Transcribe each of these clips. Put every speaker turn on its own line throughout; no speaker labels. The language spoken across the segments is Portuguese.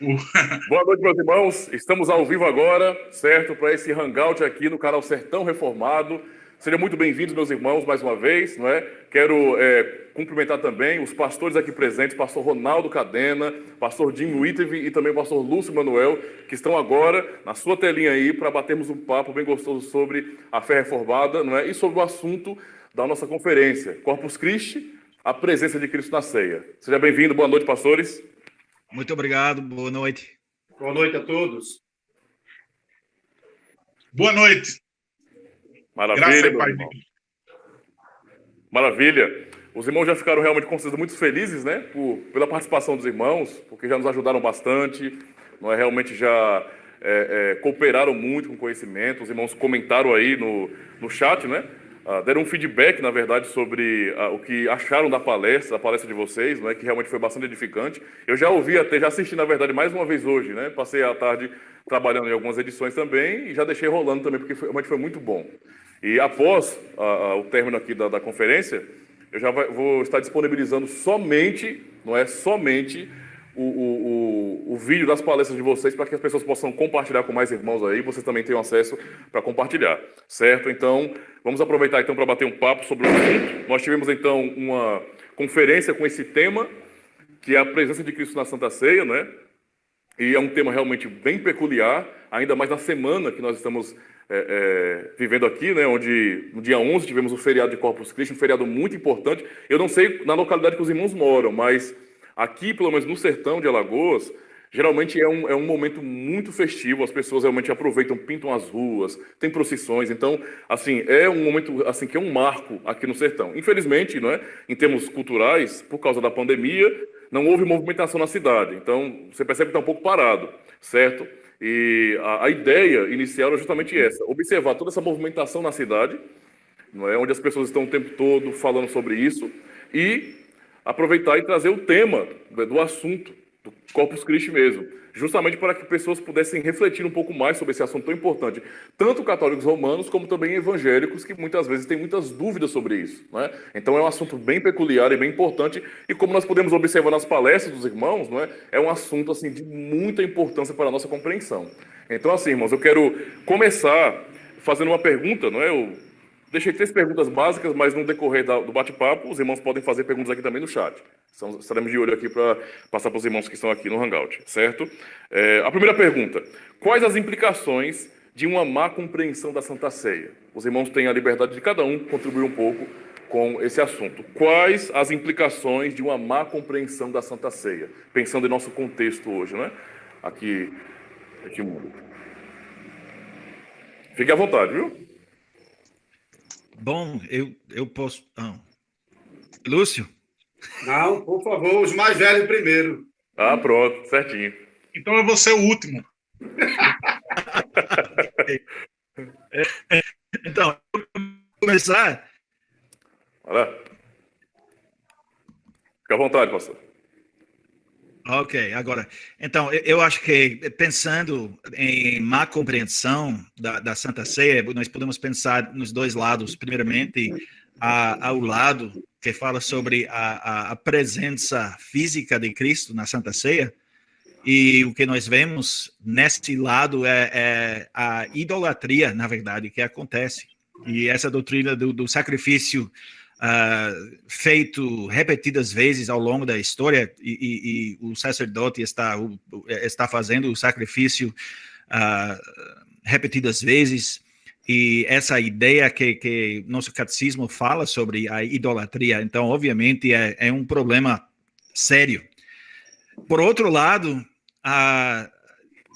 Boa noite, meus irmãos. Estamos ao vivo agora, certo? Para esse hangout aqui no canal Sertão Reformado. Sejam muito bem-vindos, meus irmãos, mais uma vez, não é? Quero cumprimentar também os pastores aqui presentes, pastor Ronaldo Cadena, pastor Jim Whittive e também o pastor Lúcio Manuel, que estão agora na sua telinha aí para batermos um papo bem gostoso sobre a fé reformada, não é? E sobre o assunto da nossa conferência, Corpus Christi, a presença de Cristo na ceia. Seja bem-vindo, boa noite, pastores.
Muito obrigado, boa noite.
Boa noite a todos.
Boa noite.
Maravilha, meu irmão. Maravilha. Os irmãos já ficaram realmente com certeza muito felizes, né? Pela participação dos irmãos, porque já nos ajudaram bastante, não é? Realmente já cooperaram muito com o conhecimento. Os irmãos comentaram aí no chat, né? Deram um feedback, na verdade, sobre o que acharam da palestra de vocês, né, que realmente foi bastante edificante. Eu já ouvi já assisti, na verdade, mais uma vez hoje, né? Passei a tarde trabalhando em algumas edições também e já deixei rolando também, porque realmente foi muito bom. E após o término aqui da conferência, eu já vou estar disponibilizando somente, não é somente, o vídeo das palestras de vocês para que as pessoas possam compartilhar com mais irmãos aí, vocês também tenham acesso para compartilhar, certo? Então, vamos aproveitar então para bater um papo sobre o assunto. Nós tivemos então uma conferência com esse tema, que é a presença de Cristo na Santa Ceia, né? E é um tema realmente bem peculiar, ainda mais na semana que nós estamos vivendo aqui, né? Onde no dia 11 tivemos o feriado de Corpus Christi, um feriado muito importante. Eu não sei na localidade que os irmãos moram, mas aqui, pelo menos no sertão de Alagoas, geralmente é um momento muito festivo, as pessoas realmente aproveitam, pintam as ruas, tem procissões, então, assim, é um momento, assim, que é um marco aqui no sertão. Infelizmente, não é, em termos culturais, por causa da pandemia, não houve movimentação na cidade, então você percebe que está um pouco parado, certo? E a ideia inicial é justamente essa, observar toda essa movimentação na cidade, não é, onde as pessoas estão o tempo todo falando sobre isso, e aproveitar e trazer o tema do assunto, do Corpus Christi mesmo, justamente para que pessoas pudessem refletir um pouco mais sobre esse assunto tão importante, tanto católicos romanos como também evangélicos, que muitas vezes têm muitas dúvidas sobre isso, né? Então é um assunto bem peculiar e bem importante, e como nós podemos observar nas palestras dos irmãos, não é? É um assunto assim, de muita importância para a nossa compreensão. Então, assim, irmãos, eu quero começar fazendo uma pergunta, não é? Eu deixei 3 perguntas básicas, mas no decorrer do bate-papo, os irmãos podem fazer perguntas aqui também no chat. Estaremos de olho aqui para passar para os irmãos que estão aqui no Hangout, certo? A primeira pergunta: quais as implicações de uma má compreensão da Santa Ceia? Os irmãos têm a liberdade de cada um contribuir um pouco com esse assunto. Quais as implicações de uma má compreensão da Santa Ceia? Pensando em nosso contexto hoje, né? Aqui no mundo. Fique à vontade, viu?
Bom, eu posso... Lúcio?
Não, por favor, os mais velhos primeiro.
Pronto, certinho.
Então eu vou ser o último.
Então, eu vou começar.
Olha lá. Fique à vontade, pastor.
Ok, agora, então, eu acho que pensando em má compreensão da Santa Ceia, nós podemos pensar nos dois lados. Primeiramente, ao lado que fala sobre a presença física de Cristo na Santa Ceia, e o que nós vemos nesse lado é a idolatria, na verdade, que acontece. E essa doutrina do sacrifício feito repetidas vezes ao longo da história, e o sacerdote está fazendo o sacrifício repetidas vezes, e essa ideia que nosso catecismo fala sobre a idolatria, então, obviamente, é um problema sério. Por outro lado,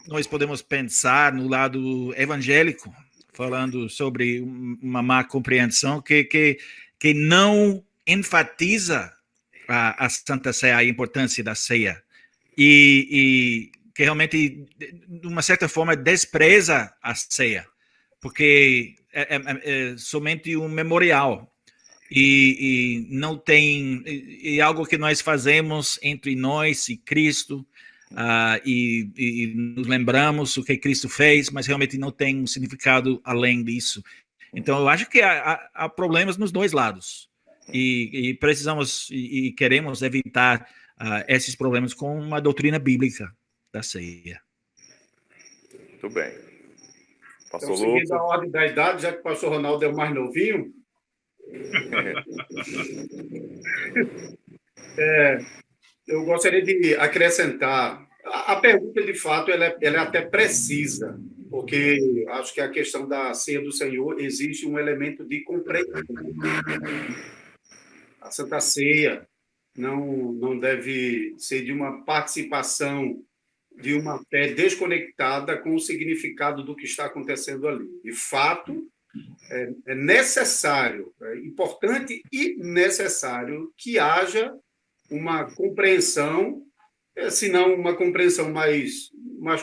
nós podemos pensar no lado evangélico, falando sobre uma má compreensão que não enfatiza a Santa Ceia, a importância da ceia, e que realmente, de uma certa forma, despreza a ceia, porque é somente um memorial, e não tem... É algo que nós fazemos entre nós e Cristo, e nos lembramos o que Cristo fez, mas realmente não tem um significado além disso. Então, eu acho que há problemas nos dois lados, e precisamos e queremos evitar esses problemas com uma doutrina bíblica. da ceia.
Muito bem. Pastor
Então, seguindo
Lucas.
a ordem da idade, já que o pastor Ronaldo é o mais novinho, eu gostaria de acrescentar. A pergunta, de fato, ela é até precisa, porque acho que a questão da ceia do Senhor existe um elemento de compreensão. A Santa Ceia não deve ser de uma participação de uma fé desconectada com o significado do que está acontecendo ali. De fato, é necessário, é importante e necessário que haja uma compreensão, se não uma compreensão mais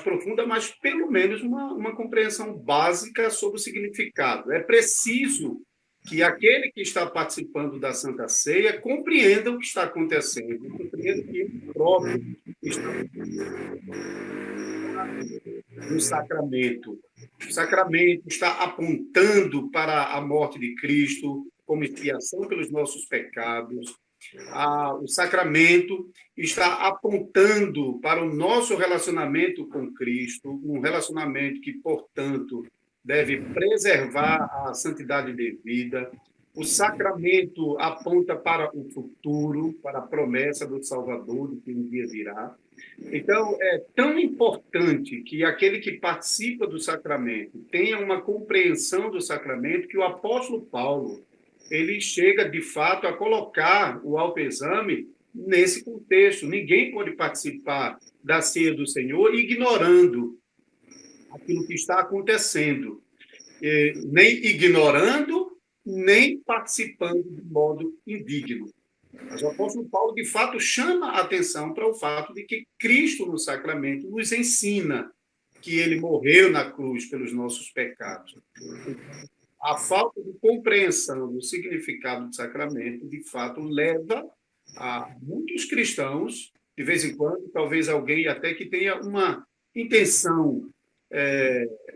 profunda, mas pelo menos uma compreensão básica sobre o significado. É preciso que aquele que está participando da Santa Ceia compreenda o que está acontecendo, compreenda que ele próprio está no sacramento. O sacramento está apontando para a morte de Cristo como expiação pelos nossos pecados. O sacramento está apontando para o nosso relacionamento com Cristo, um relacionamento que, portanto, deve preservar a santidade devida. O sacramento aponta para o futuro, para a promessa do Salvador, que um dia virá. Então, é tão importante que aquele que participa do sacramento tenha uma compreensão do sacramento que o apóstolo Paulo ele chega, de fato, a colocar o autoexame nesse contexto. Ninguém pode participar da ceia do Senhor ignorando aquilo que está acontecendo, nem ignorando, nem participando de modo indigno. Mas o apóstolo Paulo, de fato, chama a atenção para o fato de que Cristo, no sacramento, nos ensina que ele morreu na cruz pelos nossos pecados. A falta de compreensão do significado do sacramento, de fato, leva a muitos cristãos, de vez em quando, talvez alguém até que tenha uma intenção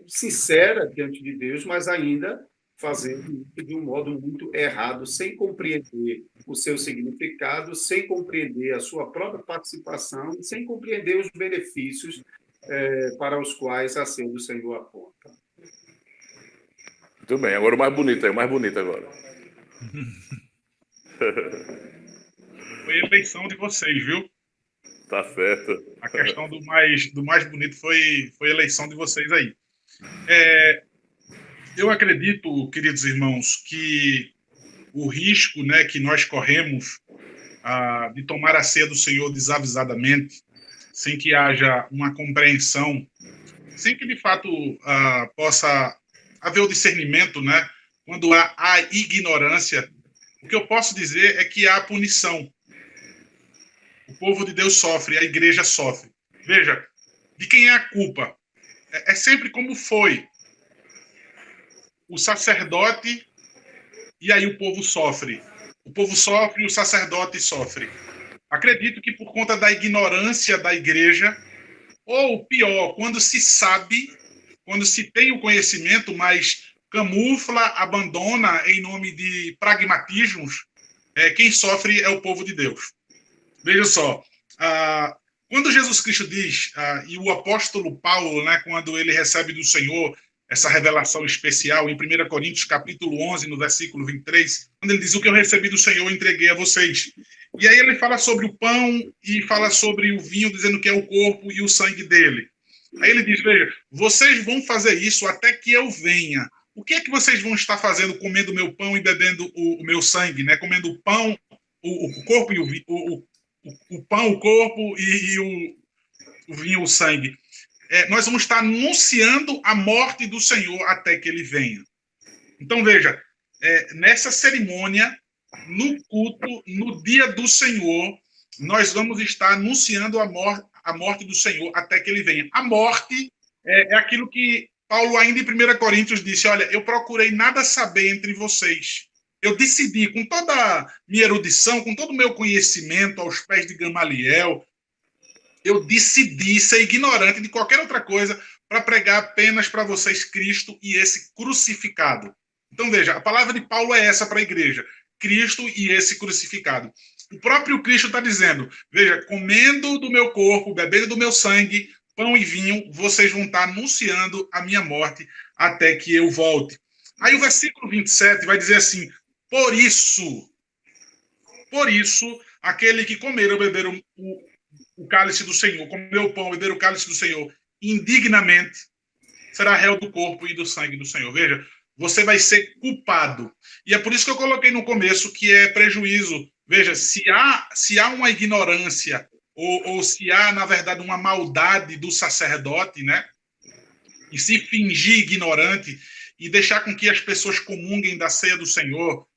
sincera diante de Deus, mas ainda fazendo isso de um modo muito errado, sem compreender o seu significado, sem compreender a sua própria participação, sem compreender os benefícios para os quais a ceia do Senhor aponta.
Muito bem, agora o mais bonito agora.
Foi eleição de vocês, viu?
Tá certo.
A questão do mais bonito foi eleição de vocês aí. Eu acredito, queridos irmãos, que o risco, né, que nós corremos de tomar a ceia do Senhor desavisadamente, sem que haja uma compreensão, sem que, de fato, possa haver o discernimento, né, quando há a ignorância, o que eu posso dizer é que há punição. O povo de Deus sofre, a igreja sofre. Veja, de quem é a culpa? É sempre como foi. O sacerdote, e aí o povo sofre. O povo sofre e o sacerdote sofre. Acredito que por conta da ignorância da igreja, ou pior, quando se sabe, quando se tem o conhecimento, mas camufla, abandona em nome de pragmatismos, quem sofre é o povo de Deus. Veja só, quando Jesus Cristo diz, e o apóstolo Paulo, né, quando ele recebe do Senhor essa revelação especial, em 1 Coríntios, capítulo 11, no versículo 23, quando ele diz, o que eu recebi do Senhor, eu entreguei a vocês. E aí ele fala sobre o pão e fala sobre o vinho, dizendo que é o corpo e o sangue dele. Aí ele diz, veja, vocês vão fazer isso até que eu venha. O que é que vocês vão estar fazendo, comendo o meu pão e bebendo o meu sangue, né? Comendo o pão, o corpo e o pão, o corpo e o vinho, o sangue. Nós vamos estar anunciando a morte do Senhor até que ele venha. Então, veja, nessa cerimônia, no culto, no dia do Senhor, nós vamos estar anunciando a morte do Senhor até que ele venha. A morte é aquilo que Paulo, ainda em 1 Coríntios, disse, olha, eu procurei nada saber entre vocês. Eu decidi, com toda a minha erudição, com todo o meu conhecimento aos pés de Gamaliel, eu decidi ser ignorante de qualquer outra coisa para pregar apenas para vocês Cristo e esse crucificado. Então, veja, a palavra de Paulo é essa para a igreja. Cristo e esse crucificado. O próprio Cristo está dizendo, veja, comendo do meu corpo, bebendo do meu sangue, pão e vinho, vocês vão estar anunciando a minha morte até que eu volte. Aí o versículo 27 vai dizer assim: por isso, aquele que comer ou beber o cálice do Senhor, comer o pão, beber o cálice do Senhor indignamente, será réu do corpo e do sangue do Senhor. Veja, você vai ser culpado. E é por isso que eu coloquei no começo que é prejuízo. Veja, se há uma ignorância ou se há, na verdade, uma maldade do sacerdote, né? E se fingir ignorante e deixar com que as pessoas comunguem da ceia do Senhor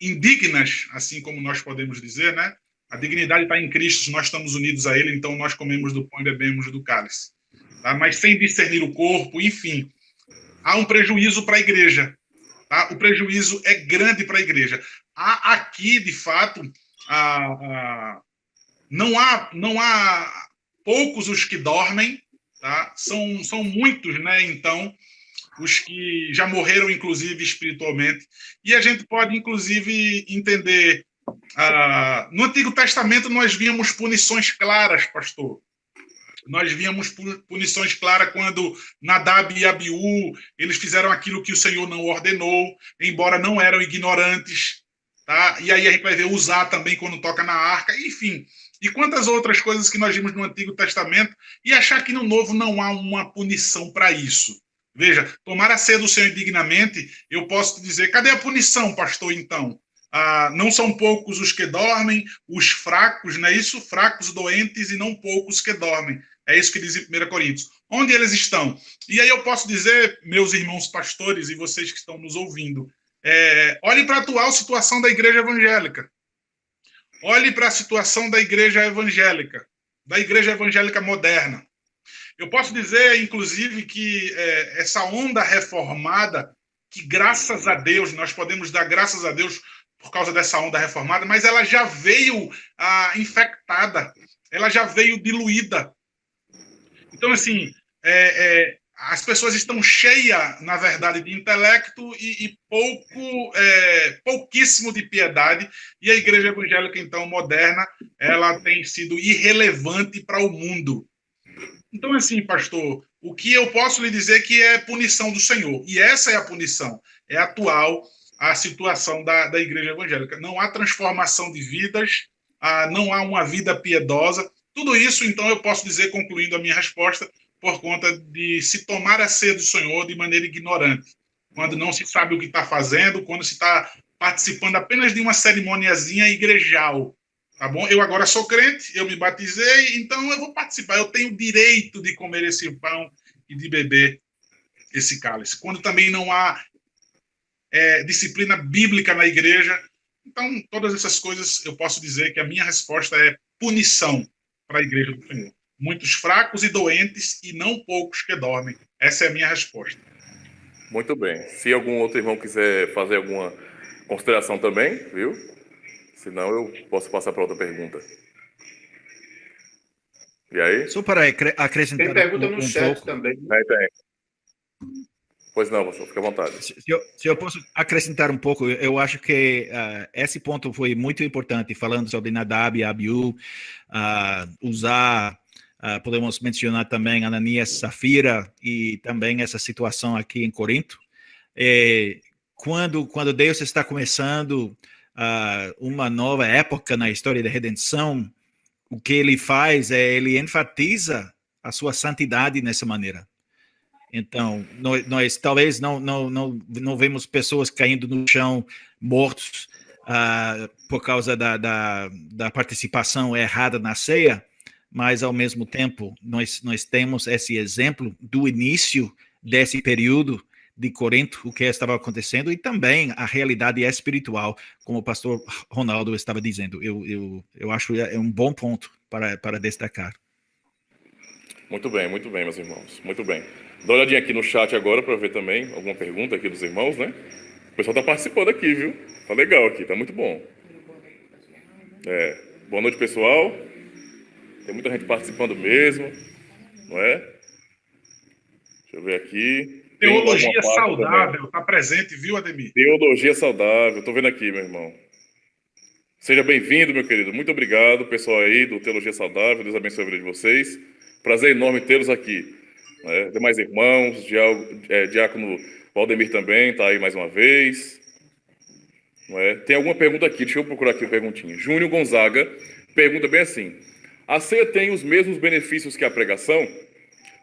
indignas, assim como nós podemos dizer, né? A dignidade está em Cristo, nós estamos unidos a Ele, então nós comemos do pão e bebemos do cálice. Tá? Mas sem discernir o corpo, enfim, há um prejuízo para a igreja. Tá? O prejuízo é grande para a igreja. Há aqui, de fato, não há poucos os que dormem, tá? São muitos, né? Então, os que já morreram, inclusive, espiritualmente. E a gente pode, inclusive, entender... no Antigo Testamento, nós víamos punições claras, pastor. Nós víamos punições claras quando Nadab e Abiú, eles fizeram aquilo que o Senhor não ordenou, embora não eram ignorantes. Tá? E aí a gente vai ver Uzá também quando toca na arca, enfim. E quantas outras coisas que nós vimos no Antigo Testamento e achar que no Novo não há uma punição para isso. Veja, tomar a ceia do Senhor indignamente, eu posso te dizer, cadê a punição, pastor, então? Não são poucos os que dormem, os fracos, não é isso? Fracos, doentes e não poucos que dormem. É isso que diz em 1 Coríntios. Onde eles estão? E aí eu posso dizer, meus irmãos pastores e vocês que estão nos ouvindo, olhem para a atual situação da igreja evangélica. Olhe para a situação da igreja evangélica moderna. Eu posso dizer, inclusive, que essa onda reformada, que graças a Deus, nós podemos dar graças a Deus por causa dessa onda reformada, mas ela já veio infectada, ela já veio diluída. Então, assim, as pessoas estão cheias, na verdade, de intelecto e pouquíssimo de piedade, e a igreja evangélica, então, moderna, ela tem sido irrelevante para o mundo. Então, assim, pastor, o que eu posso lhe dizer que é punição do Senhor, e essa é a punição, é atual a situação da igreja evangélica. Não há transformação de vidas, não há uma vida piedosa. Tudo isso, então, eu posso dizer, concluindo a minha resposta, por conta de se tomar a ceia do Senhor de maneira ignorante, quando não se sabe o que está fazendo, quando se está participando apenas de uma cerimoniazinha igrejal. Tá bom? Eu agora sou crente, eu me batizei, então eu vou participar. Eu tenho o direito de comer esse pão e de beber esse cálice. Quando também não há disciplina bíblica na igreja. Então, todas essas coisas, eu posso dizer que a minha resposta é punição para a igreja do Senhor. Muitos fracos e doentes e não poucos que dormem. Essa é a minha resposta.
Muito bem. Se algum outro irmão quiser fazer alguma consideração também, viu? Senão eu posso passar para outra pergunta. E aí?
Só para acrescentar
Tem pergunta no chat
pouco.
também.
Tem. Pois não, pastor, fica à vontade.
Se eu posso acrescentar um pouco, eu acho que esse ponto foi muito importante, falando sobre Nadab e Abiú, podemos mencionar também Ananias, Safira e também essa situação aqui em Corinto. Quando Deus está começando uma nova época na história da redenção, o que ele faz ele enfatiza a sua santidade nessa maneira. Então, nós talvez não vemos pessoas caindo no chão mortos por causa da participação errada na ceia, mas, ao mesmo tempo, nós temos esse exemplo do início desse período de Corinto, o que estava acontecendo, e também a realidade espiritual, como o pastor Ronaldo estava dizendo. Eu acho que é um bom ponto para destacar.
Muito bem, meus irmãos. Muito bem. Dá uma olhadinha aqui no chat agora para ver também alguma pergunta aqui dos irmãos, né? O pessoal está participando aqui, viu? Tá legal aqui, tá muito bom. Boa noite, pessoal. Tem muita gente participando mesmo, não é? Deixa eu ver aqui.
Teologia saudável está presente, viu, Ademir?
Teologia saudável, tô vendo aqui, meu irmão. Seja bem-vindo, meu querido. Muito obrigado, pessoal aí do Teologia Saudável. Deus abençoe a vida de vocês. Prazer enorme tê-los aqui. Demais irmãos, Diácono Valdemir também está aí mais uma vez. Tem alguma pergunta aqui? Deixa eu procurar aqui a perguntinha. Júnior Gonzaga pergunta bem assim: a ceia tem os mesmos benefícios que a pregação?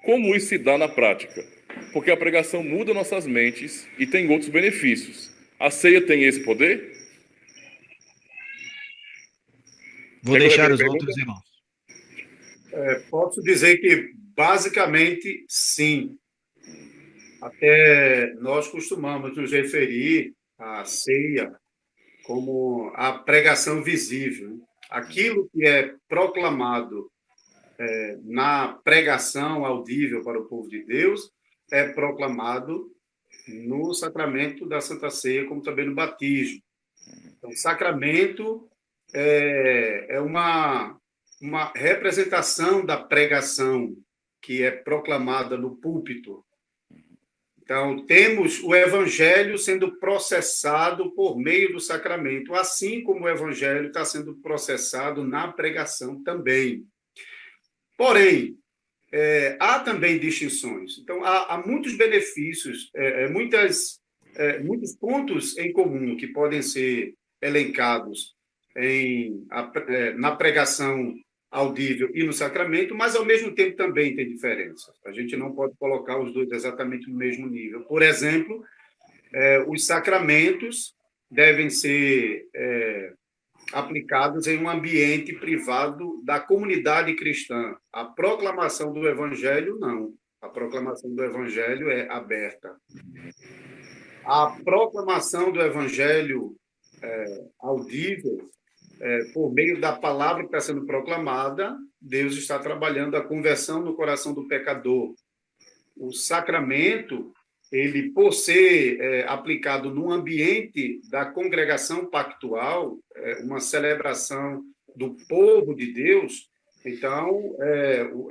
Como isso se dá na prática? Porque a pregação muda nossas mentes e tem outros benefícios. A ceia tem esse poder?
Vou deixar os outros irmãos.
Posso dizer que, basicamente, sim. Até nós costumamos nos referir à ceia como a pregação visível. Aquilo que é proclamado na pregação audível para o povo de Deus é proclamado no sacramento da Santa Ceia, como também no batismo. Então, o sacramento é uma representação da pregação que é proclamada no púlpito. Então, temos o evangelho sendo processado por meio do sacramento, assim como o evangelho está sendo processado na pregação também. Porém, há também distinções. Então, há muitos benefícios, muitos pontos em comum que podem ser elencados na pregação audível e no sacramento, mas, ao mesmo tempo, também tem diferença. A gente não pode colocar os dois exatamente no mesmo nível. Por exemplo, os sacramentos devem ser aplicados em um ambiente privado da comunidade cristã. A proclamação do evangelho, não. A proclamação do evangelho é aberta. A proclamação do evangelho audível, por meio da palavra que está sendo proclamada, Deus está trabalhando a conversão no coração do pecador. O sacramento, ele, por ser aplicado no ambiente da congregação pactual, uma celebração do povo de Deus, então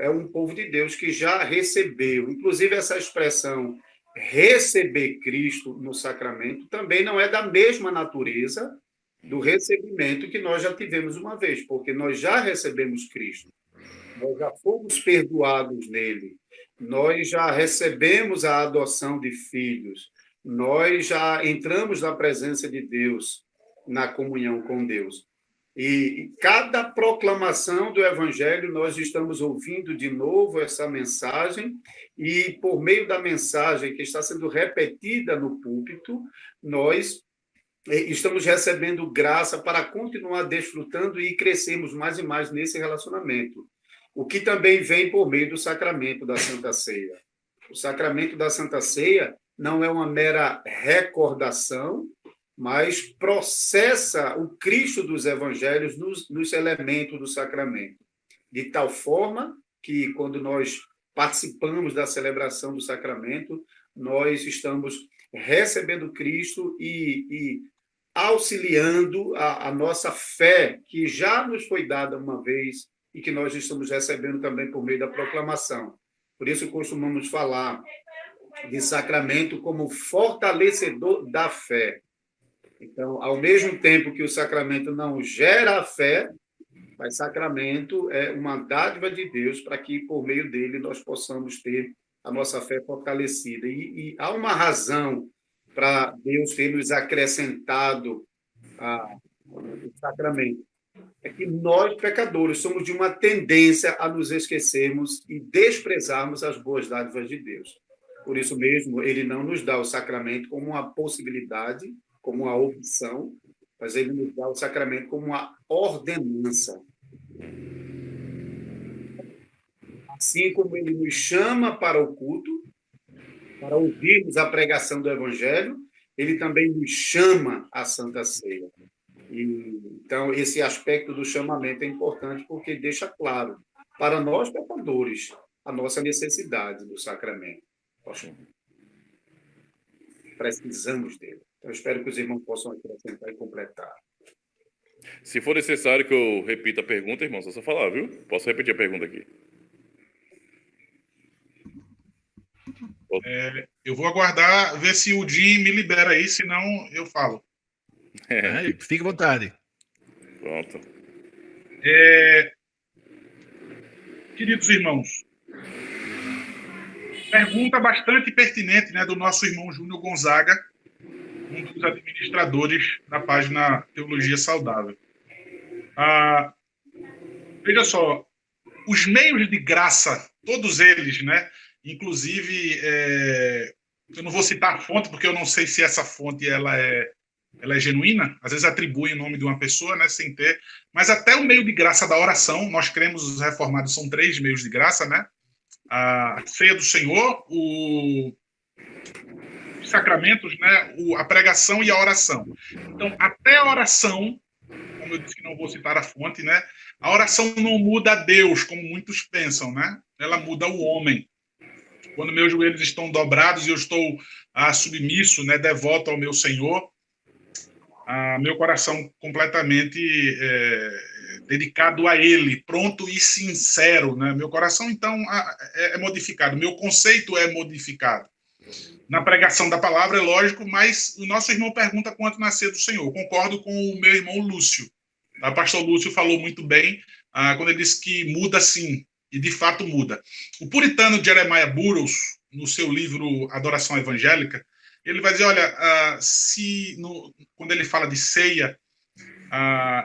é um povo de Deus que já recebeu. Inclusive, essa expressão receber Cristo no sacramento também não é da mesma natureza do recebimento que nós já tivemos uma vez, porque nós já recebemos Cristo, nós já fomos perdoados nele, nós já recebemos a adoção de filhos, nós já entramos na presença de Deus, na comunhão com Deus. E cada proclamação do Evangelho, nós estamos ouvindo de novo essa mensagem, e por meio da mensagem que está sendo repetida no púlpito, nós estamos recebendo graça para continuar desfrutando e crescermos mais e mais nesse relacionamento. O que também vem por meio do sacramento da Santa Ceia. O sacramento da Santa Ceia não é uma mera recordação, mas processa o Cristo dos evangelhos nos elementos do sacramento. De tal forma que, quando nós participamos da celebração do sacramento, nós estamos recebendo Cristo e auxiliando a nossa fé, que já nos foi dada uma vez e que nós estamos recebendo também por meio da proclamação. Por isso, costumamos falar de sacramento como fortalecedor da fé. Então, ao mesmo tempo que o sacramento não gera a fé, mas sacramento é uma dádiva de Deus para que, por meio dele, nós possamos ter a nossa fé fortalecida. E há uma razão para Deus ter nos acrescentado o sacramento. É que nós, pecadores, somos de uma tendência a nos esquecermos e desprezarmos as boas dádivas de Deus. Por isso mesmo, ele não nos dá o sacramento como uma possibilidade, como uma opção, mas ele nos dá o sacramento como uma ordenança. Assim como ele nos chama para o culto, para ouvirmos a pregação do Evangelho, ele também nos chama à Santa Ceia. Então, esse aspecto do chamamento é importante porque deixa claro para nós, pecadores, a nossa necessidade do sacramento. Nós precisamos dele. Então, espero que os irmãos possam acrescentar e completar.
Se for necessário que eu repita a pergunta, irmãos, é só falar, viu? Posso repetir a pergunta aqui.
Eu vou aguardar, ver se o Jim me libera aí, senão eu falo.
Fique à vontade.
Pronto.
Queridos irmãos, pergunta bastante pertinente, né, do nosso irmão Júnior Gonzaga, um dos administradores da página Teologia Saudável. Veja só, os meios de graça, todos eles, né, inclusive, eu não vou citar a fonte, porque eu não sei se essa fonte ela é genuína, às vezes atribui o nome de uma pessoa, né, sem ter, mas até o meio de graça da oração, nós cremos, os reformados, são 3 meios de graça, né, a ceia do Senhor, os sacramentos, né, a pregação e a oração. Então, até a oração, como eu disse que não vou citar a fonte, né, a oração não muda a Deus, como muitos pensam, né, ela muda o homem. Quando meus joelhos estão dobrados e eu estou submisso, né, devoto ao meu Senhor, meu coração completamente dedicado a Ele, pronto e sincero, né? Meu coração, então, é modificado, meu conceito é modificado. Na pregação da palavra, é lógico, mas o nosso irmão pergunta quanto na ceia do Senhor. Concordo com o meu irmão Lúcio. O pastor Lúcio falou muito bem quando ele disse que muda sim, e de fato muda. O puritano Jeremiah Burroughs, no seu livro Adoração Evangélica, ele vai dizer, olha, quando ele fala de ceia,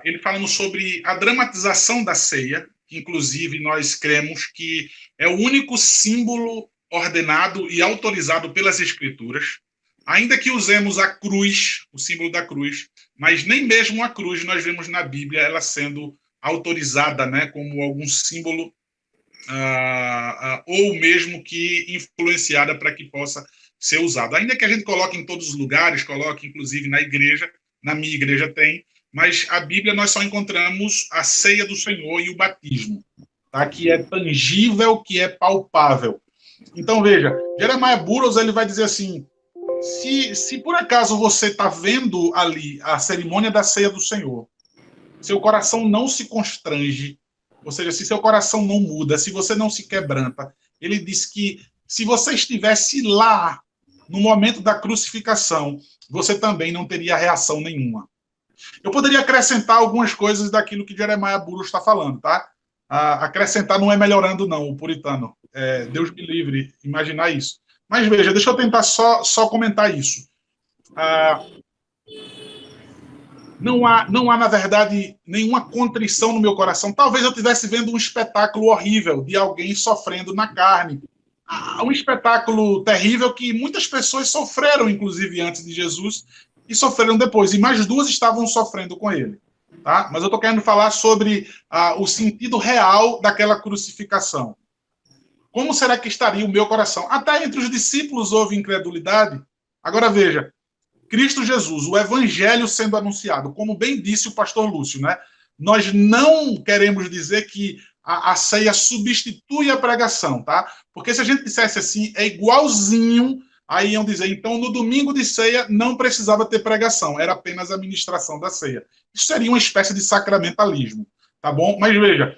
ele fala sobre a dramatização da ceia, que inclusive nós cremos que é o único símbolo ordenado e autorizado pelas Escrituras, ainda que usemos a cruz, o símbolo da cruz, mas nem mesmo a cruz nós vemos na Bíblia ela sendo autorizada, né, como algum símbolo ou mesmo que influenciada para que possa ser usado. Ainda que a gente coloque em todos os lugares, coloque inclusive na igreja, na minha igreja tem, mas a Bíblia nós só encontramos a ceia do Senhor e o batismo, tá? Que é tangível, que é palpável. Então, veja, Jeremiah Burroughs ele vai dizer assim, se por acaso você está vendo ali a cerimônia da ceia do Senhor, seu coração não se constrange, ou seja, se seu coração não muda, se você não se quebranta, ele diz que se você estivesse lá no momento da crucificação, você também não teria reação nenhuma. Eu poderia acrescentar algumas coisas daquilo que Jeremiah Burroughs está falando, tá? Acrescentar não é melhorando, não, o puritano. Deus me livre imaginar isso. Mas veja, deixa eu tentar só comentar isso. Não há, na verdade, nenhuma contrição no meu coração. Talvez eu estivesse vendo um espetáculo horrível de alguém sofrendo na carne. Um espetáculo terrível que muitas pessoas sofreram, inclusive, antes de Jesus, e sofreram depois. E mais 2 estavam sofrendo com ele. Tá? Mas eu estou querendo falar sobre o sentido real daquela crucificação. Como será que estaria o meu coração? Até entre os discípulos houve incredulidade. Agora veja, Cristo Jesus, o evangelho sendo anunciado, como bem disse o pastor Lúcio, né? Nós não queremos dizer que a ceia substitui a pregação, tá? Porque se a gente dissesse assim, é igualzinho, aí iam dizer, então no domingo de ceia não precisava ter pregação, era apenas a ministração da ceia. Isso seria uma espécie de sacramentalismo, tá bom? Mas veja,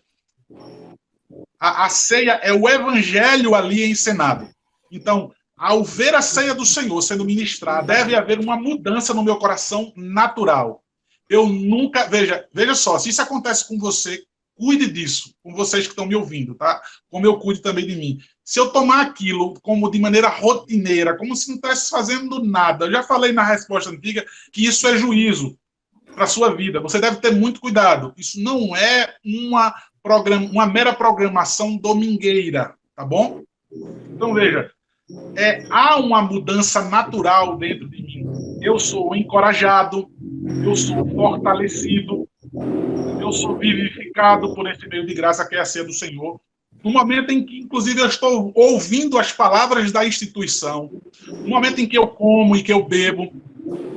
a ceia é o evangelho ali encenado. Então, ao ver a ceia do Senhor sendo ministrada, deve haver uma mudança no meu coração natural. Eu nunca... Veja só, se isso acontece com você, cuide disso, com vocês que estão me ouvindo, tá? Como eu cuido também de mim. Se eu tomar aquilo como de maneira rotineira, como se não estivesse fazendo nada, eu já falei na resposta antiga que isso é juízo para a sua vida. Você deve ter muito cuidado. Isso não é uma mera programação domingueira, tá bom? Então, veja, há uma mudança natural dentro de mim. Eu sou encorajado, eu sou fortalecido, eu sou vivificado por esse meio de graça que é a ceia do Senhor. No momento em que, inclusive, eu estou ouvindo as palavras da instituição, no momento em que eu como e que eu bebo,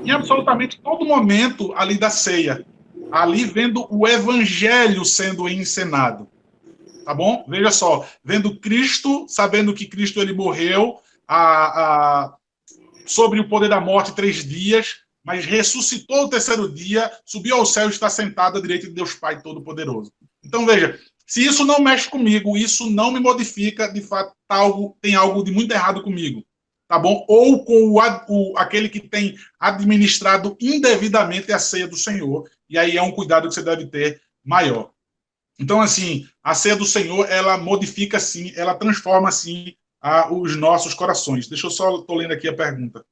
em absolutamente todo momento ali da ceia, ali vendo o evangelho sendo encenado. Tá bom? Veja só, vendo Cristo, sabendo que Cristo ele morreu sobre o poder da morte 3 dias, mas ressuscitou o 3º dia, subiu ao céu e está sentado à direita de Deus Pai Todo-Poderoso. Então, veja, se isso não mexe comigo, isso não me modifica, de fato, tem algo de muito errado comigo. Tá bom? Ou com aquele que tem administrado indevidamente a ceia do Senhor e aí é um cuidado que você deve ter maior. Então, assim, a ceia do Senhor, ela modifica, sim, ela transforma, sim, os nossos corações. Deixa eu só, estou lendo aqui a pergunta.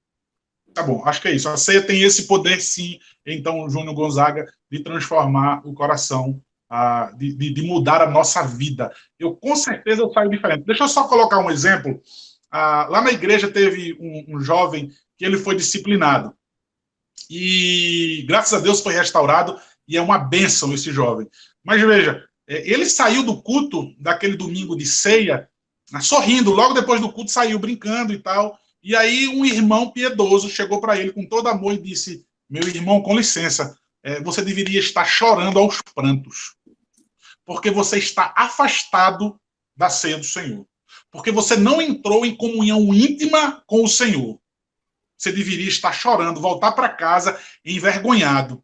Tá bom, acho que é isso. A ceia tem esse poder, sim, então, Júnior Gonzaga, de transformar o coração, de mudar a nossa vida. Eu, com certeza, eu saio diferente. Deixa eu só colocar um exemplo. Lá na igreja teve um jovem que ele foi disciplinado. E, graças a Deus, foi restaurado, e é uma bênção esse jovem. Mas, veja, ele saiu do culto, daquele domingo de ceia, sorrindo, logo depois do culto saiu brincando e tal, e aí um irmão piedoso chegou para ele com todo amor e disse: meu irmão, com licença, você deveria estar chorando aos prantos, porque você está afastado da ceia do Senhor, porque você não entrou em comunhão íntima com o Senhor. Você deveria estar chorando, voltar para casa envergonhado.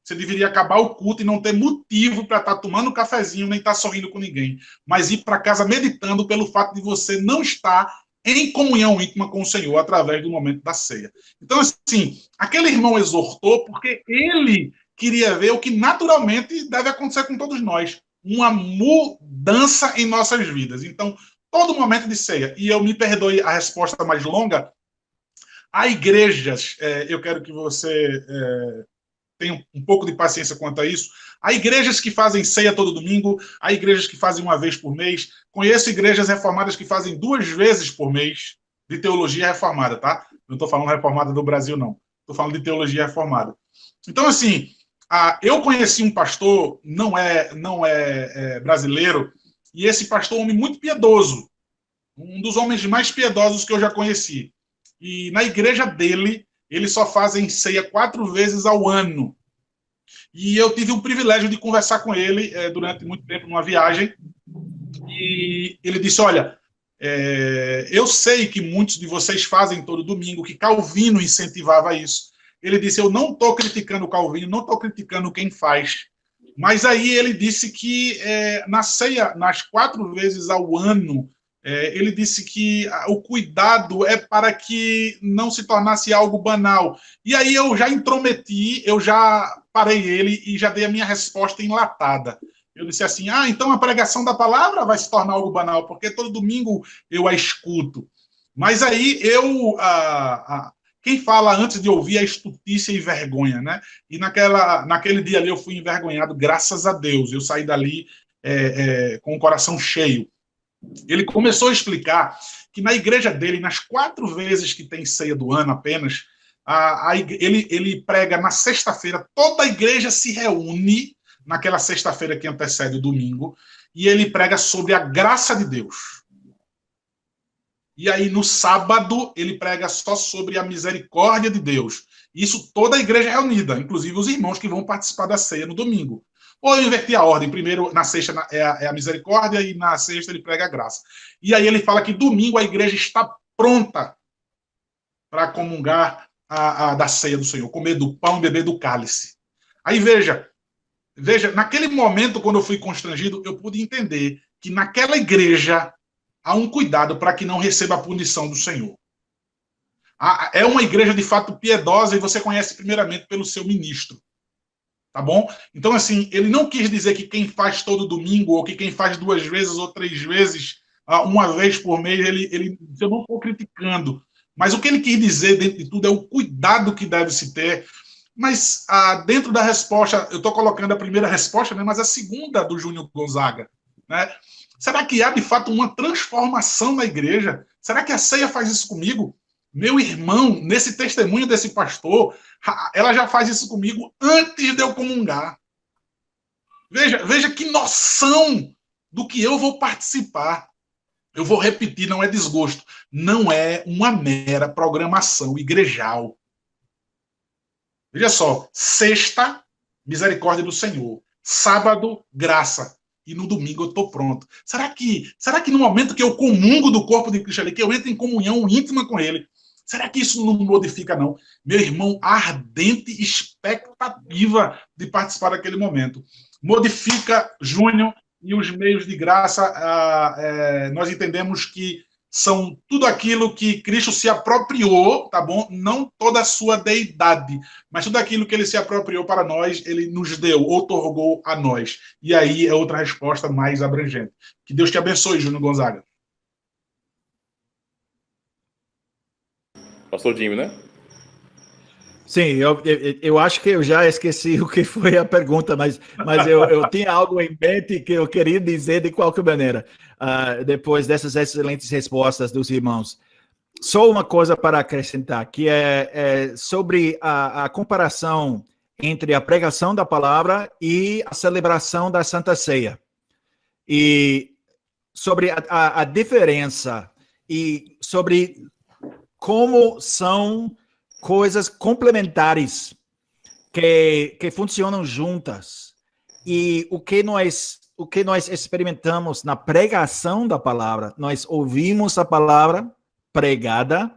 Você deveria acabar o culto e não ter motivo para estar tomando um cafezinho, nem estar sorrindo com ninguém, mas ir para casa meditando pelo fato de você não estar em comunhão íntima com o Senhor através do momento da ceia. Então, assim, aquele irmão exortou porque ele queria ver o que naturalmente deve acontecer com todos nós, uma mudança em nossas vidas. Então, todo momento de ceia, e eu me perdoe a resposta mais longa, há igrejas, eu quero que você tenha um pouco de paciência quanto a isso. Há igrejas que fazem ceia todo domingo, há igrejas que fazem uma vez por mês. Conheço igrejas reformadas que fazem 2 vezes por mês de teologia reformada, tá? Não estou falando reformada do Brasil, não. Estou falando de teologia reformada. Então, assim, eu conheci um pastor, não é brasileiro, e esse pastor é um homem muito piedoso, um dos homens mais piedosos que eu já conheci. E na igreja dele, eles só fazem ceia 4 vezes ao ano. E eu tive o privilégio de conversar com ele durante muito tempo, numa viagem, e ele disse: olha, eu sei que muitos de vocês fazem todo domingo, que Calvino incentivava isso. Ele disse: eu não estou criticando o Calvino, não estou criticando quem faz. Mas aí ele disse que na ceia, nas 4 vezes ao ano, ele disse que o cuidado é para que não se tornasse algo banal. E aí eu já intrometi, eu já parei ele e já dei a minha resposta enlatada. Eu disse assim: então a pregação da palavra vai se tornar algo banal, porque todo domingo eu a escuto. Mas aí quem fala antes de ouvir é estultícia e vergonha, né? E naquele dia ali eu fui envergonhado, graças a Deus. Eu saí dali com o coração cheio. Ele começou a explicar que na igreja dele, nas 4 vezes que tem ceia do ano apenas, ele prega na sexta-feira, toda a igreja se reúne naquela sexta-feira que antecede o domingo, e ele prega sobre a graça de Deus. E aí, no sábado, ele prega só sobre a misericórdia de Deus. Isso toda a igreja reunida, inclusive os irmãos que vão participar da ceia no domingo. Ou eu inverti a ordem, primeiro na sexta é a misericórdia e na sexta ele prega a graça. E aí ele fala que domingo a igreja está pronta para comungar da ceia do Senhor, comer do pão e beber do cálice. Aí veja, naquele momento, quando eu fui constrangido, eu pude entender que naquela igreja há um cuidado para que não receba a punição do Senhor. É uma igreja de fato piedosa e você conhece primeiramente pelo seu ministro. Tá bom? Então, assim, ele não quis dizer que quem faz todo domingo, ou que quem faz 2 vezes ou 3 vezes, uma vez por mês, eu não estou criticando. Mas o que ele quis dizer, dentro de tudo, é o cuidado que deve se ter. Mas, dentro da resposta, eu estou colocando a primeira resposta, né, mas a segunda do Júnior Gonzaga. Né? Será que há, de fato, uma transformação na igreja? Será que a ceia faz isso comigo? Meu irmão, nesse testemunho desse pastor, ela já faz isso comigo antes de eu comungar. Veja que noção do que eu vou participar. Eu vou repetir, não é desgosto. Não é uma mera programação igrejal. Veja só, sexta, misericórdia do Senhor. Sábado, graça. E no domingo eu estou pronto. Será que no momento que eu comungo do corpo de Cristo ali, que eu entro em comunhão íntima com ele, será que isso não modifica, não? Meu irmão, ardente expectativa de participar daquele momento. Modifica, Júnior, e os meios de graça, nós entendemos que são tudo aquilo que Cristo se apropriou, tá bom? Não toda a sua deidade, mas tudo aquilo que ele se apropriou para nós, ele nos deu, outorgou a nós. E aí é outra resposta mais abrangente. Que Deus te abençoe, Júnior Gonzaga.
Pastor Jimmy, né?
Sim, eu acho que eu já esqueci o que foi a pergunta, mas eu tinha algo em mente que eu queria dizer de qualquer maneira, depois dessas excelentes respostas dos irmãos. Só uma coisa para acrescentar, que é sobre a comparação entre a pregação da palavra e a celebração da Santa Ceia. E sobre a diferença e sobre como são coisas complementares que funcionam juntas. E o que nós experimentamos na pregação da palavra, nós ouvimos a palavra pregada,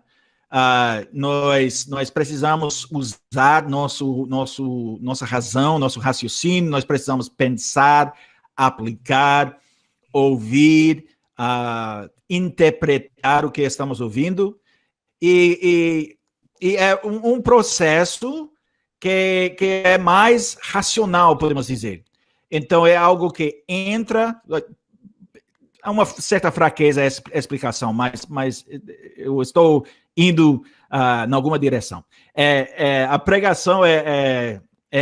nós precisamos usar nossa razão, nosso raciocínio, nós precisamos pensar, aplicar, ouvir, interpretar o que estamos ouvindo, e é um processo que é mais racional, podemos dizer. Então, é algo que entra... Há uma certa fraqueza essa explicação, mas eu estou indo em alguma direção. A pregação é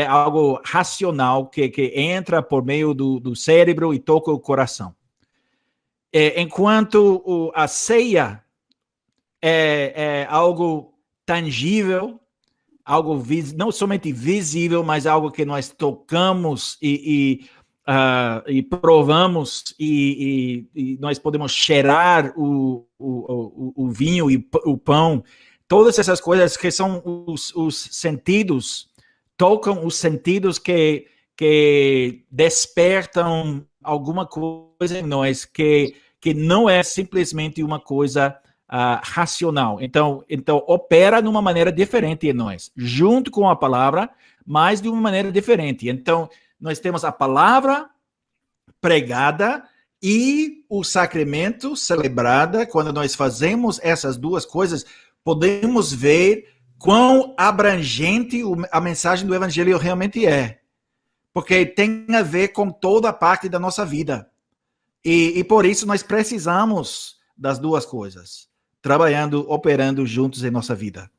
algo racional que entra por meio do cérebro e toca o coração. Enquanto a ceia é algo tangível, algo não somente visível, mas algo que nós tocamos e provamos e nós podemos cheirar o vinho e o pão. Todas essas coisas que são os sentidos, tocam os sentidos que despertam alguma coisa em nós que não é simplesmente uma coisa racional. Então, opera de uma maneira diferente em nós, junto com a palavra, mas de uma maneira diferente. Então, nós temos a palavra pregada e o sacramento celebrada. Quando nós fazemos essas duas coisas, podemos ver quão abrangente a mensagem do Evangelho realmente é. Porque tem a ver com toda a parte da nossa vida. E por isso nós precisamos das duas coisas, trabalhando, operando juntos em nossa vida.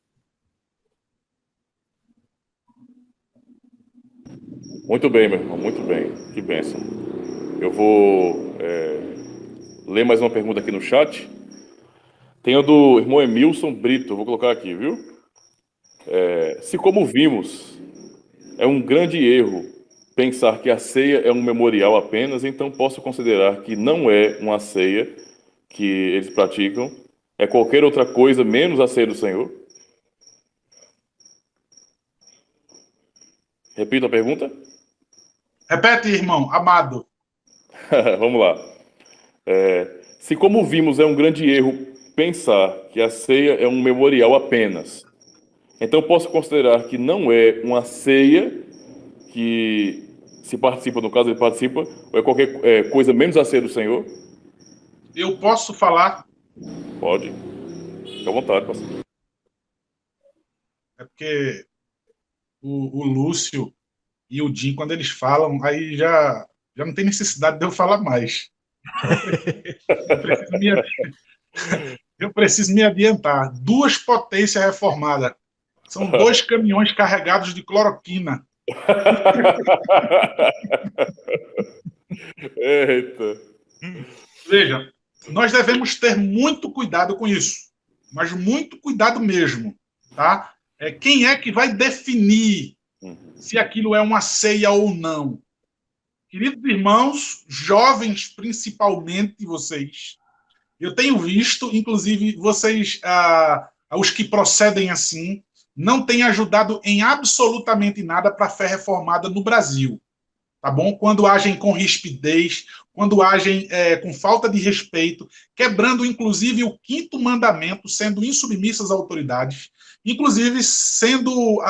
Muito bem, meu irmão, muito bem. Que bênção. Eu vou ler mais uma pergunta aqui no chat. Tem a do irmão Emilson Brito, eu vou colocar aqui, viu? Se, como vimos, é um grande erro pensar que a ceia é um memorial apenas, então posso considerar que não é uma ceia que eles praticam, é qualquer outra coisa menos a ceia do Senhor? Repita a pergunta.
Repete, irmão, amado.
Vamos lá. Se, como vimos, é um grande erro pensar que a ceia é um memorial apenas, então posso considerar que não é uma ceia que se participa, no caso ele participa, ou é qualquer coisa menos a ceia do Senhor?
Eu posso falar?
Pode. Fique à vontade, pastor.
É porque o Lúcio e o Jim, quando eles falam, aí já não tem necessidade de eu falar mais. Eu preciso me adiantar. 2 potências reformadas. São 2 caminhões carregados de cloroquina.
Eita.
Veja, nós devemos ter muito cuidado com isso. Mas muito cuidado mesmo. Tá? Quem é que vai definir se aquilo é uma ceia ou não? Queridos irmãos, jovens principalmente vocês, eu tenho visto, inclusive vocês, os que procedem assim, não têm ajudado em absolutamente nada para a fé reformada no Brasil. Tá bom? Quando agem com rispidez, quando agem com falta de respeito, quebrando inclusive o 5º mandamento, sendo insubmissas às autoridades, inclusive sendo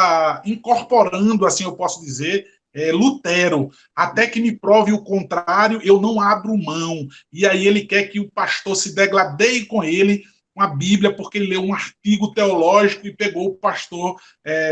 incorporando, assim eu posso dizer, Lutero, até que me prove o contrário, eu não abro mão. E aí ele quer que o pastor se degladeie com ele, com a Bíblia, porque ele leu um artigo teológico e pegou o pastor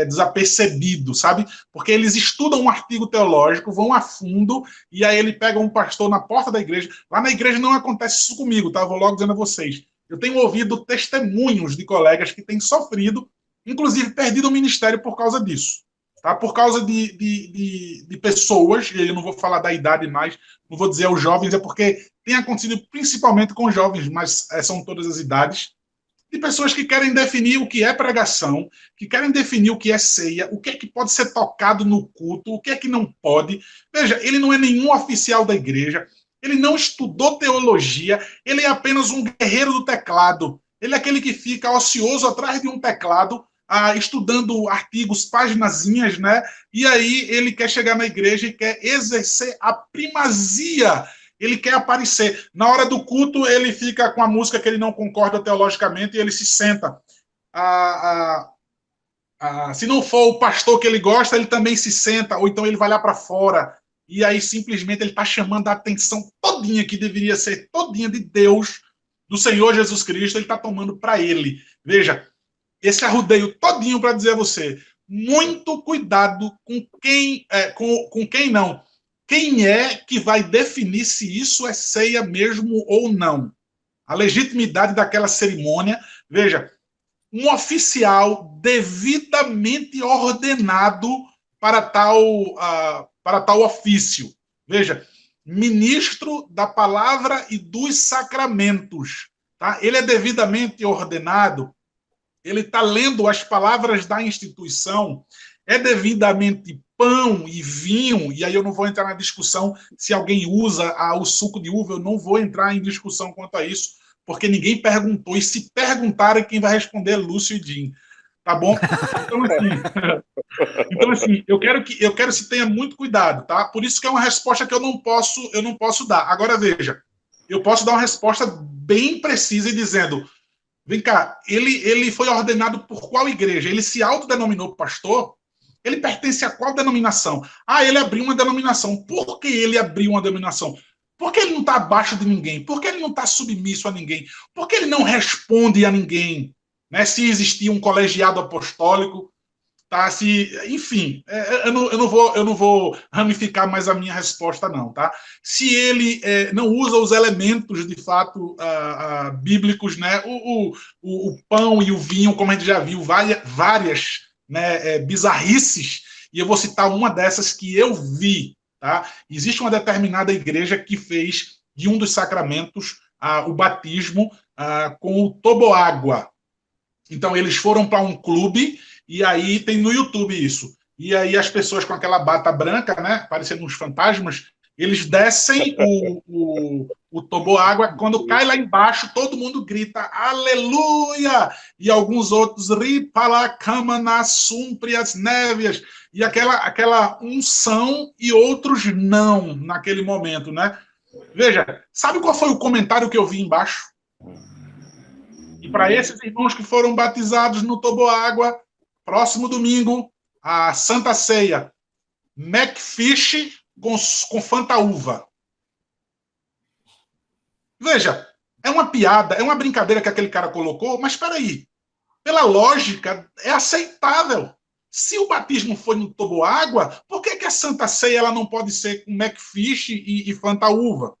desapercebido, sabe? Porque eles estudam um artigo teológico, vão a fundo, e aí ele pega um pastor na porta da igreja. Lá na igreja não acontece isso comigo, tá? Eu vou logo dizendo a vocês. Eu tenho ouvido testemunhos de colegas que têm sofrido, inclusive perdido o ministério por causa disso. Tá? Por causa de pessoas, e eu não vou falar da idade mais, não vou dizer aos jovens, é porque tem acontecido principalmente com jovens, mas são todas as idades, de pessoas que querem definir o que é pregação, que querem definir o que é ceia, o que é que pode ser tocado no culto, o que é que não pode. Veja, ele não é nenhum oficial da igreja, ele não estudou teologia, ele é apenas um guerreiro do teclado. Ele é aquele que fica ocioso atrás de um teclado, estudando artigos, paginazinhas, né? E aí ele quer chegar na igreja e quer exercer a primazia. Ele quer aparecer. Na hora do culto, ele fica com a música que ele não concorda teologicamente e ele se senta. Se não for o pastor que ele gosta, ele também se senta, ou então ele vai lá para fora. E aí simplesmente ele está chamando a atenção todinha, que deveria ser todinha de Deus, do Senhor Jesus Cristo, ele está tomando para ele. Veja, esse arrudeio todinho para dizer a você, muito cuidado com quem não. Quem é que vai definir se isso é ceia mesmo ou não? A legitimidade daquela cerimônia. Veja, um oficial devidamente ordenado para tal ofício. Veja, ministro da palavra e dos sacramentos. Tá? Ele é devidamente ordenado, ele está lendo as palavras da instituição, é devidamente pão e vinho, e aí eu não vou entrar na discussão se alguém usa o suco de uva, eu não vou entrar em discussão quanto a isso, porque ninguém perguntou, e se perguntarem, quem vai responder é Lúcio e Jim, tá bom? Então assim, eu quero que se tenha muito cuidado, tá? Por isso que é uma resposta que eu não posso dar. Agora veja, eu posso dar uma resposta bem precisa e dizendo, vem cá, ele foi ordenado por qual igreja? Ele se autodenominou pastor? Ele pertence a qual denominação? Ele abriu uma denominação. Por que ele abriu uma denominação? Por que ele não está abaixo de ninguém? Por que ele não está submisso a ninguém? Por que ele não responde a ninguém? Né? Se existia um colegiado apostólico, tá? Enfim, eu não vou ramificar mais a minha resposta, não. Tá? Se ele não usa os elementos, de fato, bíblicos, né? O pão e o vinho, como a gente já viu, várias bizarrices, e eu vou citar uma dessas que eu vi. Tá? Existe uma determinada igreja que fez de um dos sacramentos o batismo com o toboágua. Então, eles foram para um clube, e aí tem no YouTube isso. E aí as pessoas com aquela bata branca, né, parecendo uns fantasmas, eles descem o toboágua, quando cai lá embaixo, todo mundo grita aleluia! E alguns outros ripalacamana sumprias névias, e aquela unção, e outros não, naquele momento, né? Veja, sabe qual foi o comentário que eu vi embaixo? E para esses irmãos que foram batizados no toboágua, próximo domingo, a Santa Ceia, Macfish com Fantaúva. Veja, é uma piada, é uma brincadeira que aquele cara colocou, mas espera aí. Pela lógica, é aceitável. Se o batismo foi no toboágua, por que a Santa Ceia ela não pode ser com Macfish e Fantaúva?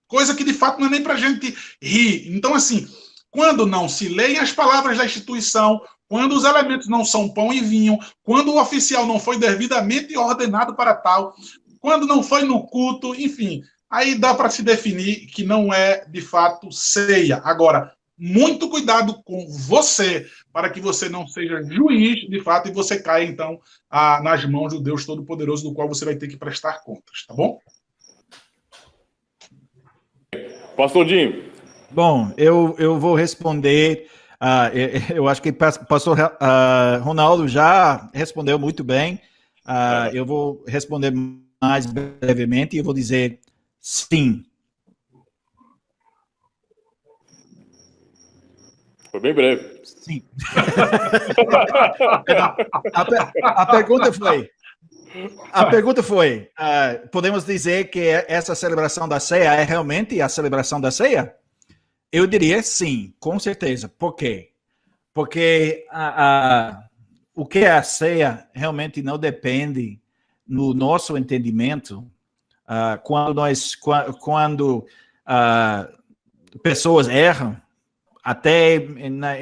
Coisa que, de fato, não é nem para a gente rir. Então, assim, quando não se leem as palavras da instituição, quando os elementos não são pão e vinho, quando o oficial não foi devidamente ordenado para tal, quando não foi no culto, enfim, aí dá para se definir que não é, de fato, ceia. Agora, muito cuidado com você, para que você não seja juiz, de fato, e você caia, então, nas mãos do Deus Todo-Poderoso, do qual você vai ter que prestar contas, tá bom?
Pastor Jim.
Bom, eu vou responder. Eu acho que o pastor Ronaldo já respondeu muito bem. Eu vou responder mais brevemente e eu vou dizer sim.
Foi bem breve.
Sim. A pergunta foi: A pergunta foi, podemos dizer que essa celebração da ceia é realmente a celebração da ceia? Eu diria sim, com certeza. Por quê? Porque o que é a ceia realmente não depende no nosso entendimento. Quando pessoas erram, até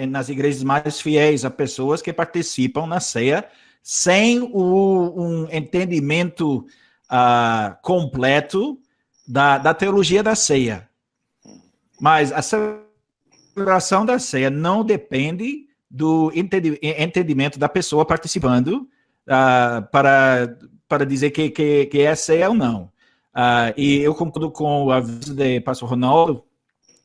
nas igrejas mais fiéis, há pessoas que participam na ceia sem um entendimento completo da teologia da ceia. Mas a celebração da ceia não depende do entendimento da pessoa participando para dizer que é ceia ou não. E eu concordo com o aviso de pastor Ronaldo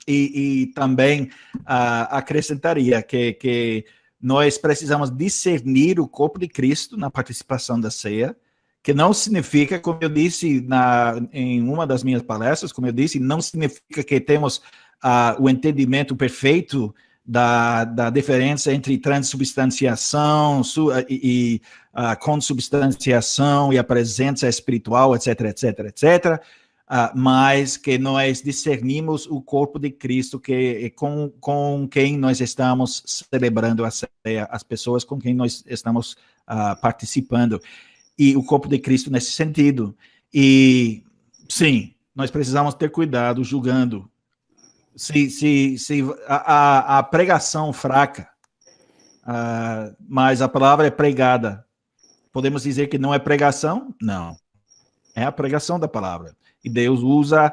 e também acrescentaria que nós precisamos discernir o corpo de Cristo na participação da ceia, que não significa, como eu disse em uma das minhas palestras, como eu disse, não significa que temos o entendimento perfeito da diferença entre transubstanciação e consubstanciação e a presença espiritual, etc, etc, etc, mas que nós discernimos o corpo de Cristo com quem nós estamos celebrando a ceia, as pessoas com quem nós estamos participando, e o corpo de Cristo nesse sentido. E, sim, nós precisamos ter cuidado julgando se a pregação fraca, mas a palavra é pregada, podemos dizer que não é pregação? Não. É a pregação da palavra. E Deus usa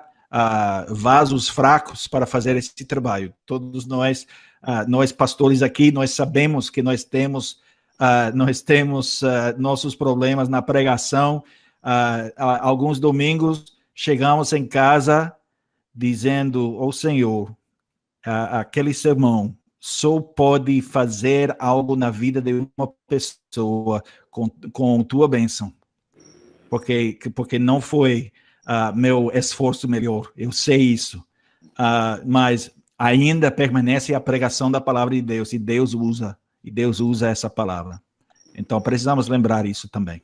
vasos fracos para fazer esse trabalho. Todos nós pastores aqui, nós sabemos que nós temos nossos problemas na pregação. Alguns domingos chegamos em casa dizendo ao Senhor, aquele sermão só pode fazer algo na vida de uma pessoa com tua bênção, porque não foi meu esforço melhor, eu sei isso, mas ainda permanece a pregação da palavra de Deus, e Deus usa essa palavra. Então precisamos lembrar isso também.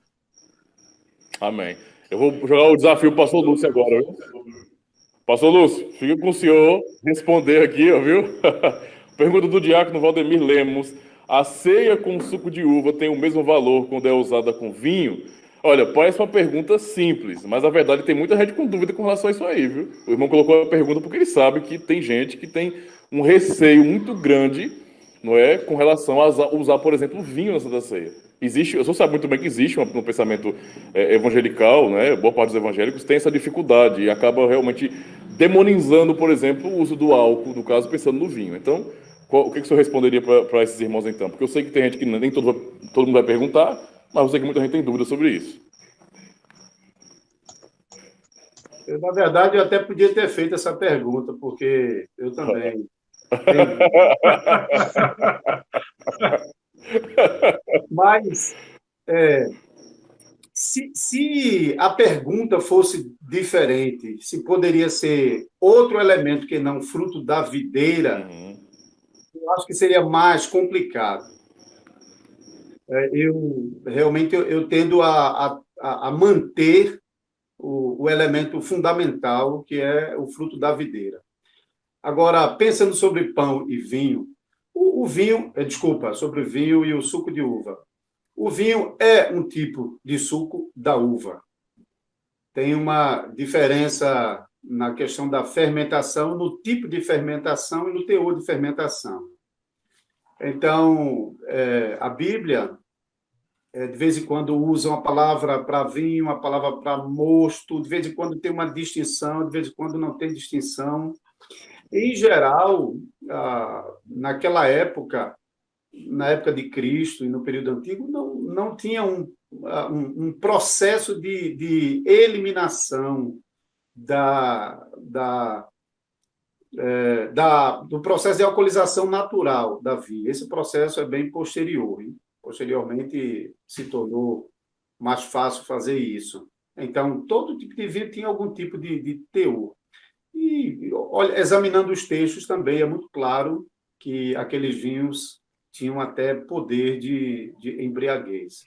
Amém. Eu vou jogar o desafio para o pastor Lúcio agora, viu? Pastor Lúcio, fica com o senhor responder aqui, viu? Pergunta do diácono Valdemir Lemos. A ceia com suco de uva tem o mesmo valor quando é usada com vinho? Olha, parece uma pergunta simples, mas a verdade tem muita gente com dúvida com relação a isso aí, viu? O irmão colocou a pergunta porque ele sabe que tem gente que tem um receio muito grande, não é, com relação a usar, por exemplo, vinho na Santa Ceia. Existe, o senhor sabe muito bem que existe no pensamento evangelical, né? Boa parte dos evangélicos tem essa dificuldade e acaba realmente demonizando, por exemplo, o uso do álcool, no caso, pensando no vinho. Então, o que o senhor responderia para esses irmãos, então? Porque eu sei que tem gente que nem todo mundo vai perguntar, mas eu sei que muita gente tem dúvida sobre isso.
Na verdade, eu até podia ter feito essa pergunta, porque eu também. Mas, se a pergunta fosse diferente, se poderia ser outro elemento que não fruto da videira, eu acho que seria mais complicado. Eu tendo a manter o elemento fundamental, que é o fruto da videira. Agora, pensando sobre pão e vinho, sobre o vinho e o suco de uva. O vinho é um tipo de suco da uva. Tem uma diferença na questão da fermentação, no tipo de fermentação e no teor de fermentação. Então, a Bíblia, de vez em quando, usa uma palavra para vinho, uma palavra para mosto, de vez em quando tem uma distinção, de vez em quando não tem distinção. Em geral, naquela época, na época de Cristo e no período antigo, não tinha um processo de eliminação do processo de alcoolização natural da vinha. Esse processo é bem posterior. Hein? Posteriormente, se tornou mais fácil fazer isso. Então, todo tipo de vinho tinha algum tipo de teor. E, olha, examinando os textos também, é muito claro que aqueles vinhos tinham até poder de embriaguez.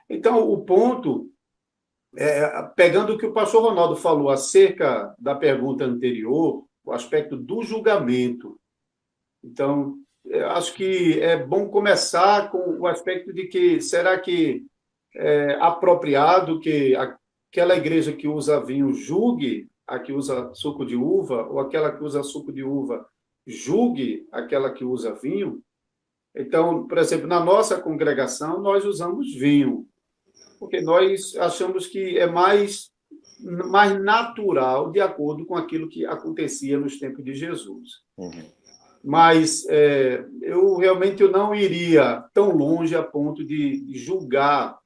Então, o ponto Pegando o que o pastor Ronaldo falou acerca da pergunta anterior, o aspecto do julgamento. Então, eu acho que é bom começar com o aspecto de que será que é apropriado que aquela igreja que usa vinho julgue a que usa suco de uva, ou aquela que usa suco de uva julgue aquela que usa vinho? Então, por exemplo, na nossa congregação, nós usamos vinho, porque nós achamos que é mais natural, de acordo com aquilo que acontecia nos tempos de Jesus. Mas eu realmente não iria tão longe a ponto de julgar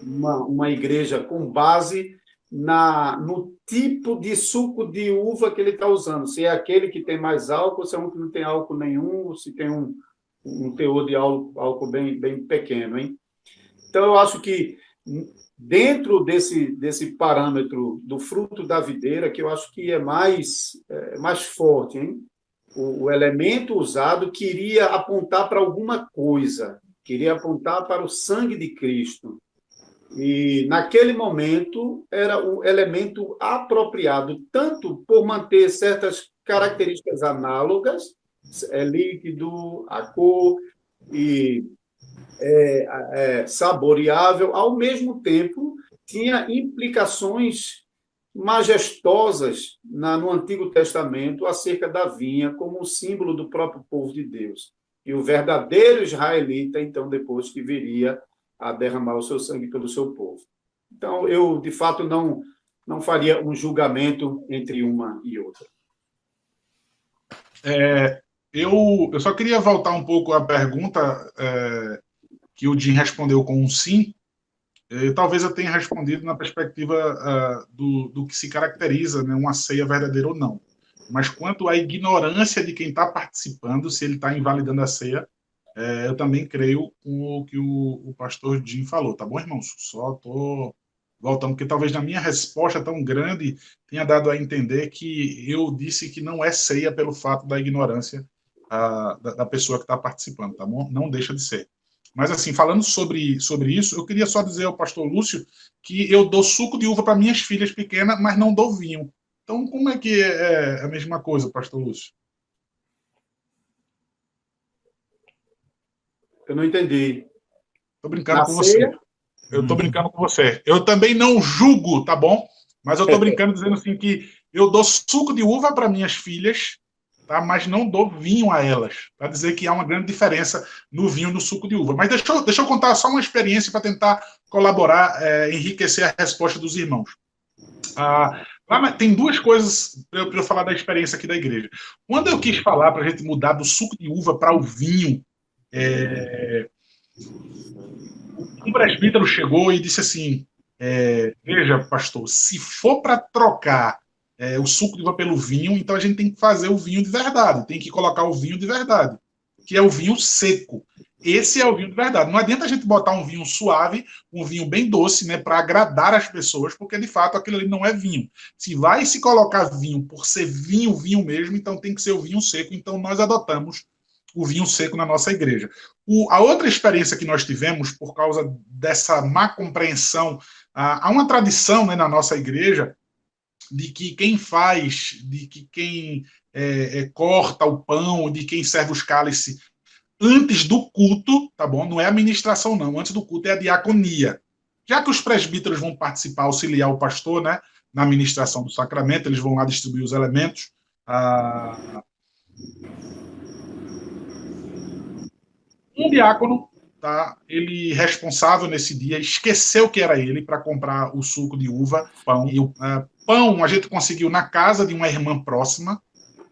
uma igreja com base no tipo de suco de uva que ele está usando, se é aquele que tem mais álcool, se é um que não tem álcool nenhum, ou se tem um teor de álcool bem, bem pequeno, hein? Então, eu acho que dentro desse parâmetro do fruto da videira, que eu acho que é mais forte, hein? O elemento usado queria apontar para alguma coisa, queria apontar para o sangue de Cristo. E, naquele momento, era o elemento apropriado, tanto por manter certas características análogas, líquido, a cor e saboreável, ao mesmo tempo, tinha implicações majestosas no Antigo Testamento acerca da vinha como um símbolo do próprio povo de Deus. E o verdadeiro israelita, então, depois que viria a derramar o seu sangue pelo seu povo. Então, eu, de fato, não faria um julgamento entre uma e outra.
Eu só queria voltar um pouco à pergunta que o Jim respondeu com um sim. Talvez eu tenha respondido na perspectiva do que se caracteriza, né, uma ceia verdadeira ou não. Mas quanto à ignorância de quem está participando, se ele está invalidando a ceia, eu também creio com o que o pastor Jim falou, tá bom, irmãos? Só estou voltando, porque talvez na minha resposta tão grande tenha dado a entender que eu disse que não é ceia pelo fato da ignorância da pessoa que está participando, tá bom? Não deixa de ser. Mas, assim, falando sobre isso, eu queria só dizer ao pastor Lúcio que eu dou suco de uva para minhas filhas pequenas, mas não dou vinho. Então, como é que é a mesma coisa, pastor Lúcio?
Eu não entendi.
Estou brincando com você. Eu estou brincando com você. Eu também não julgo, tá bom? Mas eu estou brincando dizendo assim que eu dou suco de uva para minhas filhas, tá? Mas não dou vinho a elas, para dizer que há uma grande diferença no vinho e no suco de uva. Mas deixa eu contar só uma experiência para tentar colaborar, enriquecer a resposta dos irmãos. Tem duas coisas para eu falar da experiência aqui da igreja. Quando eu quis falar para a gente mudar do suco de uva para o vinho, um presbítero chegou e disse assim, veja, pastor, se for para trocar o suco de uva pelo vinho, então a gente tem que fazer o vinho de verdade, tem que colocar o vinho de verdade, que é o vinho seco. Esse é o vinho de verdade. Não adianta a gente botar um vinho suave, um vinho bem doce, né, para agradar as pessoas, porque de fato aquilo ali não é vinho. Se vai se colocar vinho por ser vinho mesmo, então tem que ser o vinho seco. Então nós adotamos o vinho seco na nossa igreja. A outra experiência que nós tivemos, por causa dessa má compreensão, há uma tradição, né, na nossa igreja de que quem corta o pão, de quem serve os cálices antes do culto, tá bom? Não é a ministração, não. Antes do culto é a diaconia. Já que os presbíteros vão participar, auxiliar o pastor, né, na ministração do sacramento, eles vão lá distribuir os elementos. Um diácono, tá? Ele responsável nesse dia esqueceu que era ele para comprar o suco de uva, pão. E o pão a gente conseguiu na casa de uma irmã próxima,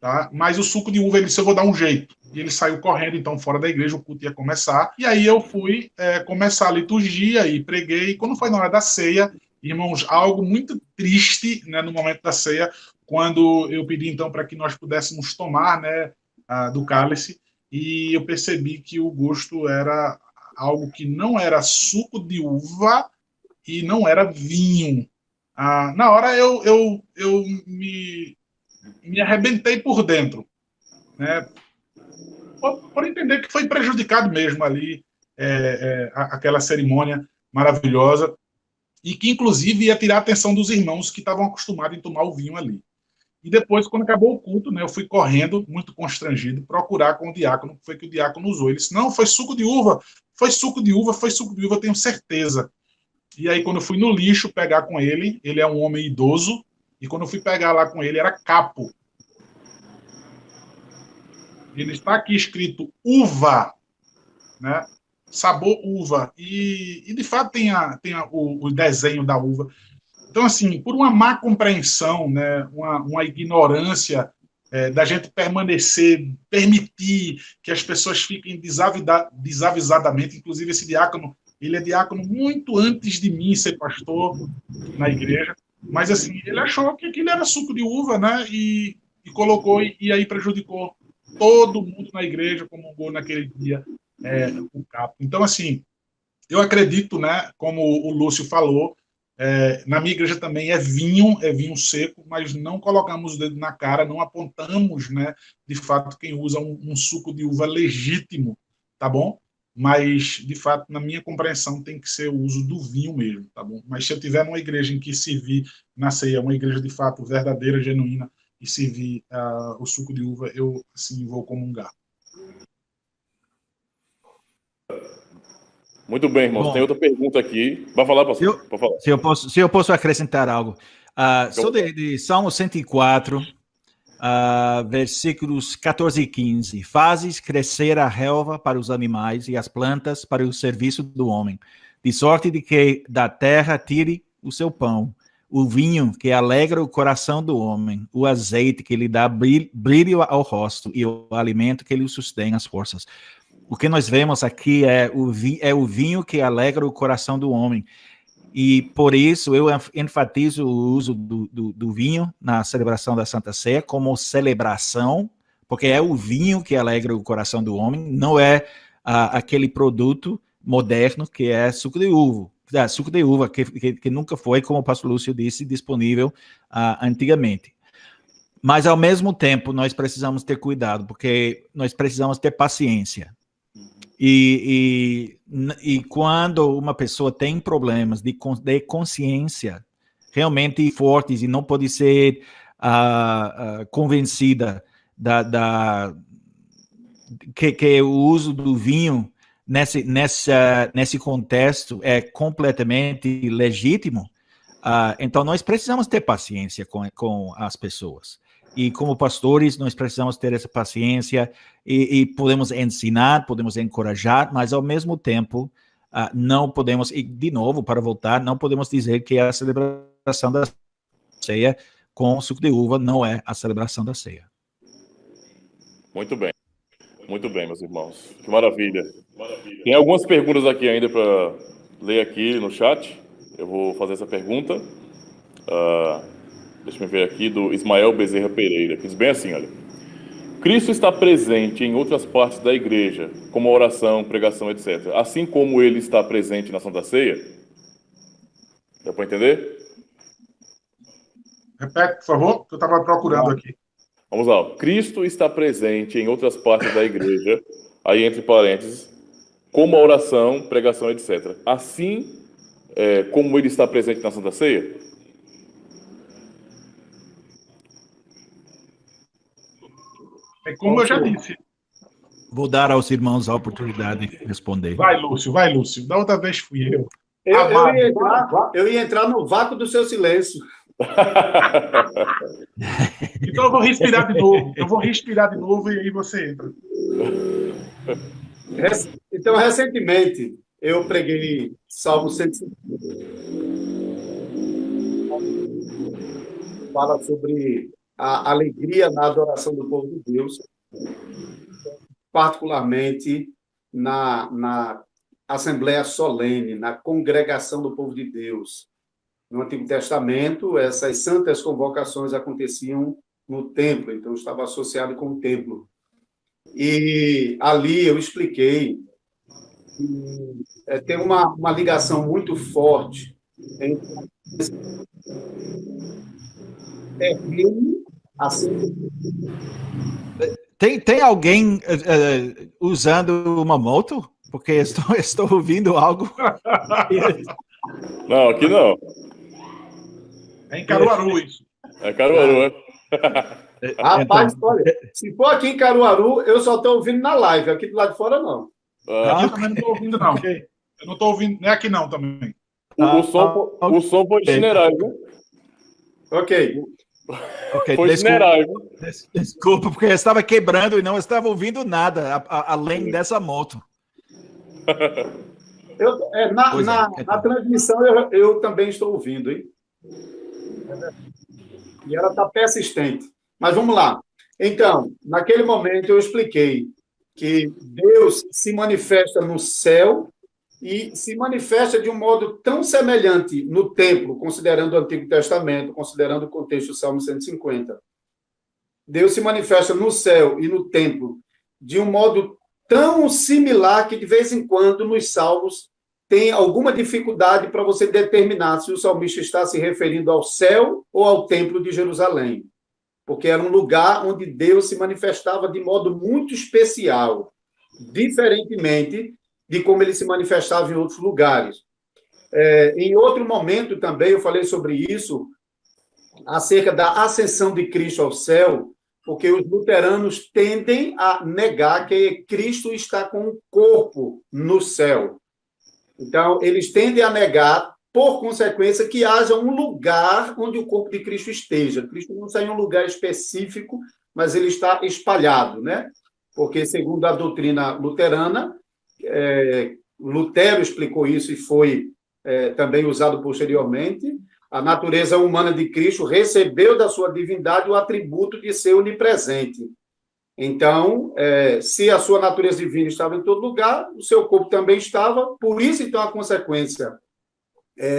tá? Mas o suco de uva ele disse, eu vou dar um jeito. E ele saiu correndo, então, fora da igreja, o culto ia começar. E aí eu fui começar a liturgia e preguei. E quando foi na hora da ceia, irmãos, algo muito triste, né, no momento da ceia, quando eu pedi, então, para que nós pudéssemos tomar, né, do cálice, e eu percebi que o gosto era algo que não era suco de uva e não era vinho. Na hora eu me arrebentei por dentro, né? Por entender que foi prejudicado mesmo ali aquela cerimônia maravilhosa. e que, inclusive, ia tirar a atenção dos irmãos que estavam acostumados em tomar o vinho ali. E depois, quando acabou o culto, né, eu fui correndo, muito constrangido, procurar com o diácono, o que foi que o diácono usou. Ele disse, não, foi suco de uva, foi suco de uva, foi suco de uva, tenho certeza. E aí, quando eu fui no lixo pegar com ele é um homem idoso, e quando eu fui pegar lá com ele, era capo. Ele está aqui escrito uva, né? Sabor uva. E de fato tem o desenho da uva. Então, assim, por uma má compreensão, né, uma ignorância da gente permitir que as pessoas fiquem desavisadamente, inclusive esse diácono, ele é diácono muito antes de mim ser pastor na igreja, mas assim, ele achou que aquilo era suco de uva, né, e colocou, e aí prejudicou todo mundo na igreja, comungou naquele dia o capo. Então, assim, eu acredito, né, como o Lúcio falou, na minha igreja também é vinho seco, mas não colocamos o dedo na cara, não apontamos, né, de fato, quem usa um suco de uva legítimo, tá bom? Mas, de fato, na minha compreensão, tem que ser o uso do vinho mesmo, tá bom? Mas se eu tiver numa igreja em que servir na ceia, uma igreja de fato verdadeira, genuína, e servir o suco de uva, eu, assim, vou comungar.
Muito bem, irmãos.
Bom,
tem outra pergunta aqui. Vai falar, pastor? Pode falar.
Se eu posso acrescentar algo. Sou de Salmo 104, versículos 14 e 15. Fazes crescer a relva para os animais e as plantas para o serviço do homem, de sorte de que da terra tire o seu pão, o vinho que alegra o coração do homem, o azeite que lhe dá brilho ao rosto e o alimento que lhe sustém as forças. O que nós vemos aqui é o vinho que alegra o coração do homem. E por isso eu enfatizo o uso do vinho na celebração da Santa Ceia como celebração, porque é o vinho que alegra o coração do homem, não é aquele produto moderno que é suco de uva. Suco de uva, que nunca foi, como o pastor Lúcio disse, disponível antigamente. Mas, ao mesmo tempo, nós precisamos ter cuidado, porque nós precisamos ter paciência. E quando uma pessoa tem problemas de consciência realmente fortes e não pode ser convencida que o uso do vinho nesse contexto é completamente legítimo, então nós precisamos ter paciência com as pessoas. E como pastores, nós precisamos ter essa paciência e podemos ensinar, podemos encorajar, mas ao mesmo tempo não podemos, e de novo, para voltar, não podemos dizer que a celebração da ceia com suco de uva não é a celebração da ceia.
Muito bem, meus irmãos. Que maravilha. Tem algumas perguntas aqui ainda para ler aqui no chat. Eu vou fazer essa pergunta. Deixa eu ver aqui, do Ismael Bezerra Pereira, que diz bem assim, olha. Cristo está presente em outras partes da igreja, como a oração, pregação, etc. Assim como ele está presente na Santa Ceia? Dá para entender?
Repete, por favor, que eu estava procurando aqui.
Vamos lá. Cristo está presente em outras partes da igreja, aí entre parênteses, como a oração, pregação, etc. Assim como ele está presente na Santa Ceia?
É como eu já disse.
Vou dar aos irmãos a oportunidade de responder.
Vai, Lúcio. Da outra vez fui eu.
Eu ia entrar no vácuo do seu silêncio.
Então eu vou respirar de novo. E aí você entra.
Então, recentemente, eu preguei Salmo 150. Fala sobre a alegria na adoração do povo de Deus, particularmente na Assembleia Solene, na congregação do povo de Deus. No Antigo Testamento, essas santas convocações aconteciam no templo, então estava associado com o templo. E ali eu expliquei que tem uma ligação muito forte entre
Tem alguém usando uma moto? Porque estou ouvindo algo.
Não, aqui não.
É em Caruaru isso.
É Caruaru, né?
Rapaz,
Então,
olha, se for aqui em Caruaru, eu só estou ouvindo na live, aqui do lado de fora não.
Aqui eu também não estou ouvindo, não.
ok.
Eu não estou ouvindo, nem aqui não também.
O som foi de Chinerais, né?
Ok.
Ok,
Foi de Chinerais, né?
desculpa, porque eu estava quebrando e não estava ouvindo nada além dessa moto.
Na transmissão eu também estou ouvindo, hein? E ela está persistente. Mas vamos lá. Então, naquele momento eu expliquei que Deus se manifesta no céu e se manifesta de um modo tão semelhante no templo, considerando o Antigo Testamento, considerando o contexto do Salmo 150. Deus se manifesta no céu e no templo de um modo tão similar que, de vez em quando, nos Salmos, tem alguma dificuldade para você determinar se o salmista está se referindo ao céu ou ao templo de Jerusalém. Porque era um lugar onde Deus se manifestava de modo muito especial, diferentemente de como ele se manifestava em outros lugares. Em outro momento também eu falei sobre isso, acerca da ascensão de Cristo ao céu, porque os luteranos tendem a negar que Cristo está com o corpo no céu. Então, eles tendem a negar, por consequência, que haja um lugar onde o corpo de Cristo esteja. Cristo não está em um lugar específico, mas ele está espalhado, né? Porque, segundo a doutrina luterana, Lutero explicou isso e foi também usado posteriormente, a natureza humana de Cristo recebeu da sua divindade o atributo de ser onipresente. Então, se a sua natureza divina estava em todo lugar, o seu corpo também estava, por isso, então, a consequência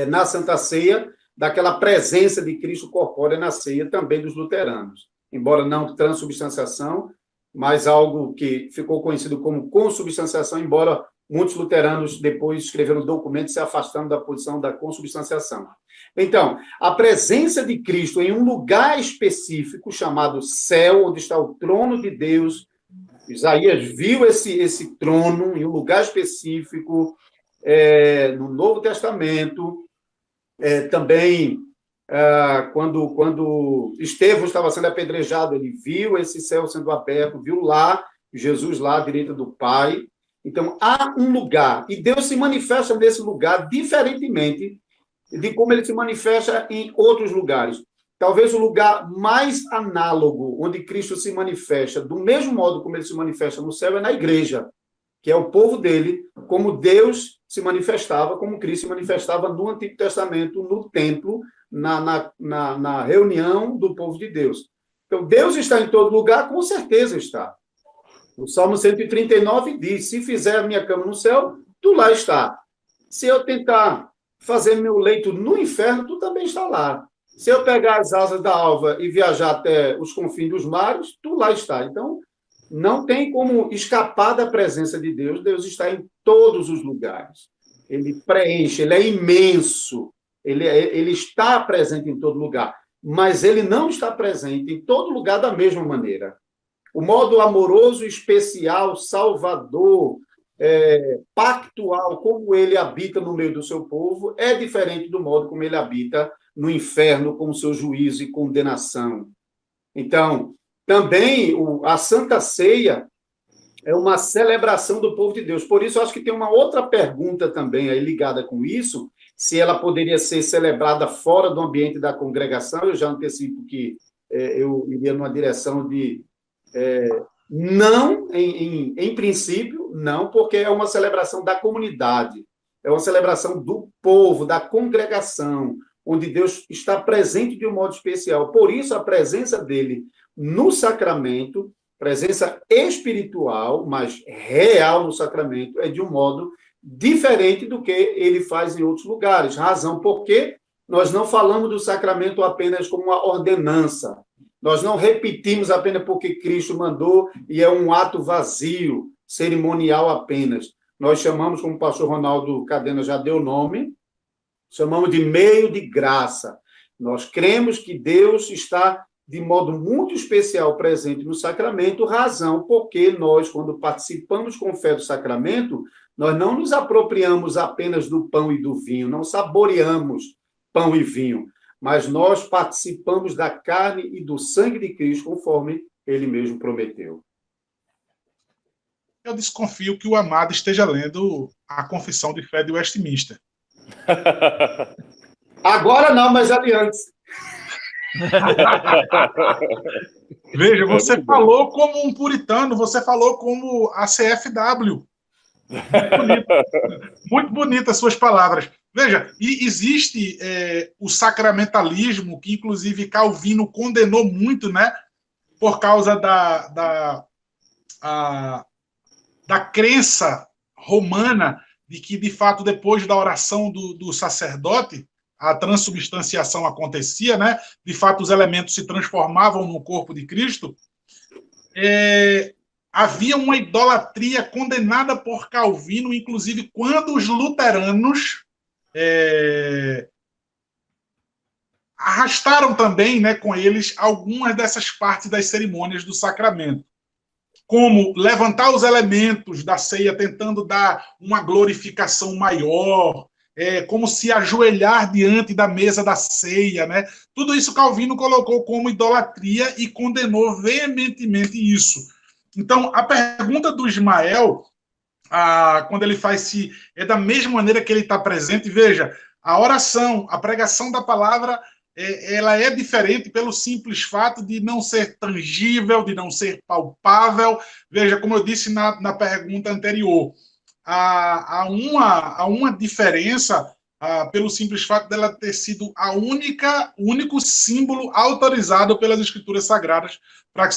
na Santa Ceia daquela presença de Cristo corpórea na ceia também dos luteranos. Embora não transubstanciação, mas algo que ficou conhecido como consubstanciação, embora muitos luteranos depois escreveram documentos se afastando da posição da consubstanciação. Então, a presença de Cristo em um lugar específico, chamado céu, onde está o trono de Deus. Isaías viu esse trono em um lugar específico, no Novo Testamento. Também, quando Estevão estava sendo apedrejado, ele viu esse céu sendo aberto, viu lá, Jesus lá à direita do Pai. Então, há um lugar, e Deus se manifesta nesse lugar diferentemente de como ele se manifesta em outros lugares. Talvez o lugar mais análogo, onde Cristo se manifesta, do mesmo modo como ele se manifesta no céu, é na igreja, que é o povo dele, como Deus se manifestava, como Cristo se manifestava no Antigo Testamento, no templo, na reunião do povo de Deus. Então, Deus está em todo lugar? Com certeza está. O Salmo 139 diz, se fizer a minha cama no céu, tu lá está. Se eu tentar fazer meu leito no inferno, tu também está lá. Se eu pegar as asas da alva e viajar até os confins dos mares, tu lá está. Então, não tem como escapar da presença de Deus. Deus está em todos os lugares. Ele preenche, ele é imenso. Ele está presente em todo lugar. Mas ele não está presente em todo lugar da mesma maneira. O modo amoroso, especial, salvador, pactual, como ele habita no meio do seu povo, é diferente do modo como ele habita no inferno, com o seu juízo e condenação. Então, também a Santa Ceia é uma celebração do povo de Deus. Por isso, eu acho que tem uma outra pergunta também aí ligada com isso, se ela poderia ser celebrada fora do ambiente da congregação. Eu já antecipo que eu iria numa direção de não, em princípio, não, porque é uma celebração da comunidade, é uma celebração do povo, da congregação, onde Deus está presente de um modo especial. Por isso, a presença dele no sacramento, presença espiritual, mas real no sacramento, é de um modo diferente do que ele faz em outros lugares. Razão porque nós não falamos do sacramento apenas como uma ordenança. Nós não repetimos apenas porque Cristo mandou e é um ato vazio, cerimonial apenas. Nós chamamos, como o pastor Ronaldo Cadena já deu o nome, chamamos de meio de graça. Nós cremos que Deus está de modo muito especial presente no sacramento, razão porque nós, quando participamos com fé do sacramento, Nós não nos apropriamos apenas do pão e do vinho, não saboreamos pão e vinho, mas nós participamos da carne e do sangue de Cristo, conforme ele mesmo prometeu.
Eu desconfio que o amado esteja lendo a Confissão de Fé de Westminster.
Agora não, mas ali antes.
Veja, você falou como um puritano, você falou como a CFW. Muito bonita as suas palavras. Veja, e existe o sacramentalismo, que inclusive Calvino condenou muito, né? Por causa da crença romana de que, de fato, depois da oração do sacerdote, a transubstanciação acontecia, né? De fato, os elementos se transformavam no corpo de Cristo. Havia uma idolatria condenada por Calvino, inclusive quando os luteranos arrastaram também, né, com eles algumas dessas partes das cerimônias do sacramento, como levantar os elementos da ceia, tentando dar uma glorificação maior, como se ajoelhar diante da mesa da ceia, né? Tudo isso Calvino colocou como idolatria e condenou veementemente isso. Então, a pergunta do Ismael, quando ele faz se é da mesma maneira que ele está presente, veja, a oração, a pregação da palavra, ela é diferente pelo simples fato de não ser tangível, de não ser palpável. Veja, como eu disse na pergunta anterior, há uma diferença pelo simples fato dela ter sido o único símbolo autorizado pelas Escrituras Sagradas para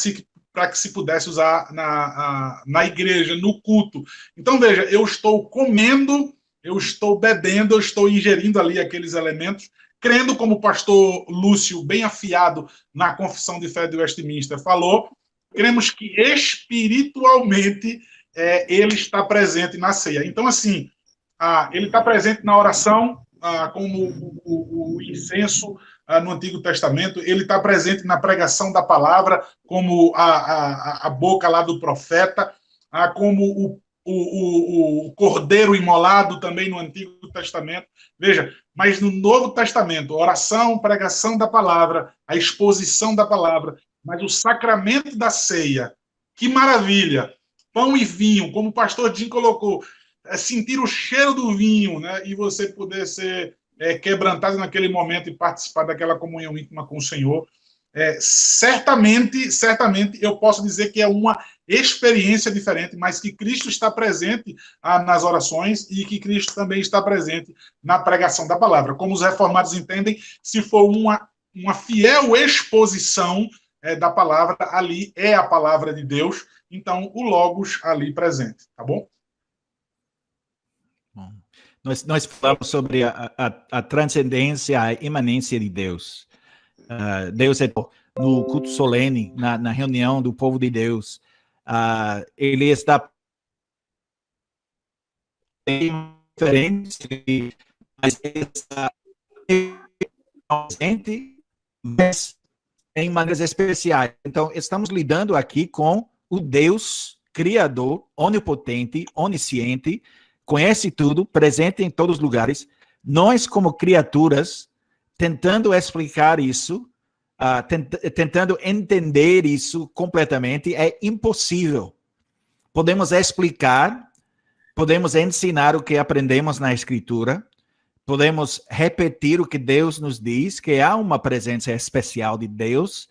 que se pudesse usar na igreja, no culto. Então, veja, eu estou comendo, eu estou bebendo, eu estou ingerindo ali aqueles elementos, crendo, como o pastor Lúcio, bem afiado na Confissão de Fé de Westminster, falou, cremos que espiritualmente ele está presente na ceia. Então, assim, ele está presente na oração, como o incenso no Antigo Testamento, ele está presente na pregação da palavra, como a boca lá do profeta, como o cordeiro imolado também no Antigo Testamento. Veja, mas no Novo Testamento, oração, pregação da palavra, a exposição da palavra, mas o sacramento da ceia, que maravilha! Pão e vinho, como o pastor Jim colocou, sentir o cheiro do vinho, né? E você poder ser quebrantado naquele momento e participar daquela comunhão íntima com o Senhor. Certamente eu posso dizer que é uma experiência diferente, mas que Cristo está presente nas orações e que Cristo também está presente na pregação da palavra. Como os reformados entendem, se for uma fiel exposição da palavra, ali é a palavra de Deus, então o Logos ali presente, tá bom?
Bom, nós falamos sobre a transcendência, a imanência de Deus. Deus é no culto solene, na reunião do povo de Deus. Ele está diferente, mas ele está presente, mas em maneiras especiais. Então, estamos lidando aqui com o Deus Criador, onipotente, onisciente, conhece tudo, presente em todos os lugares. Nós, como criaturas, tentando explicar isso, tentando entender isso completamente, é impossível. Podemos explicar, podemos ensinar o que aprendemos na Escritura, podemos repetir o que Deus nos diz, que há uma presença especial de Deus,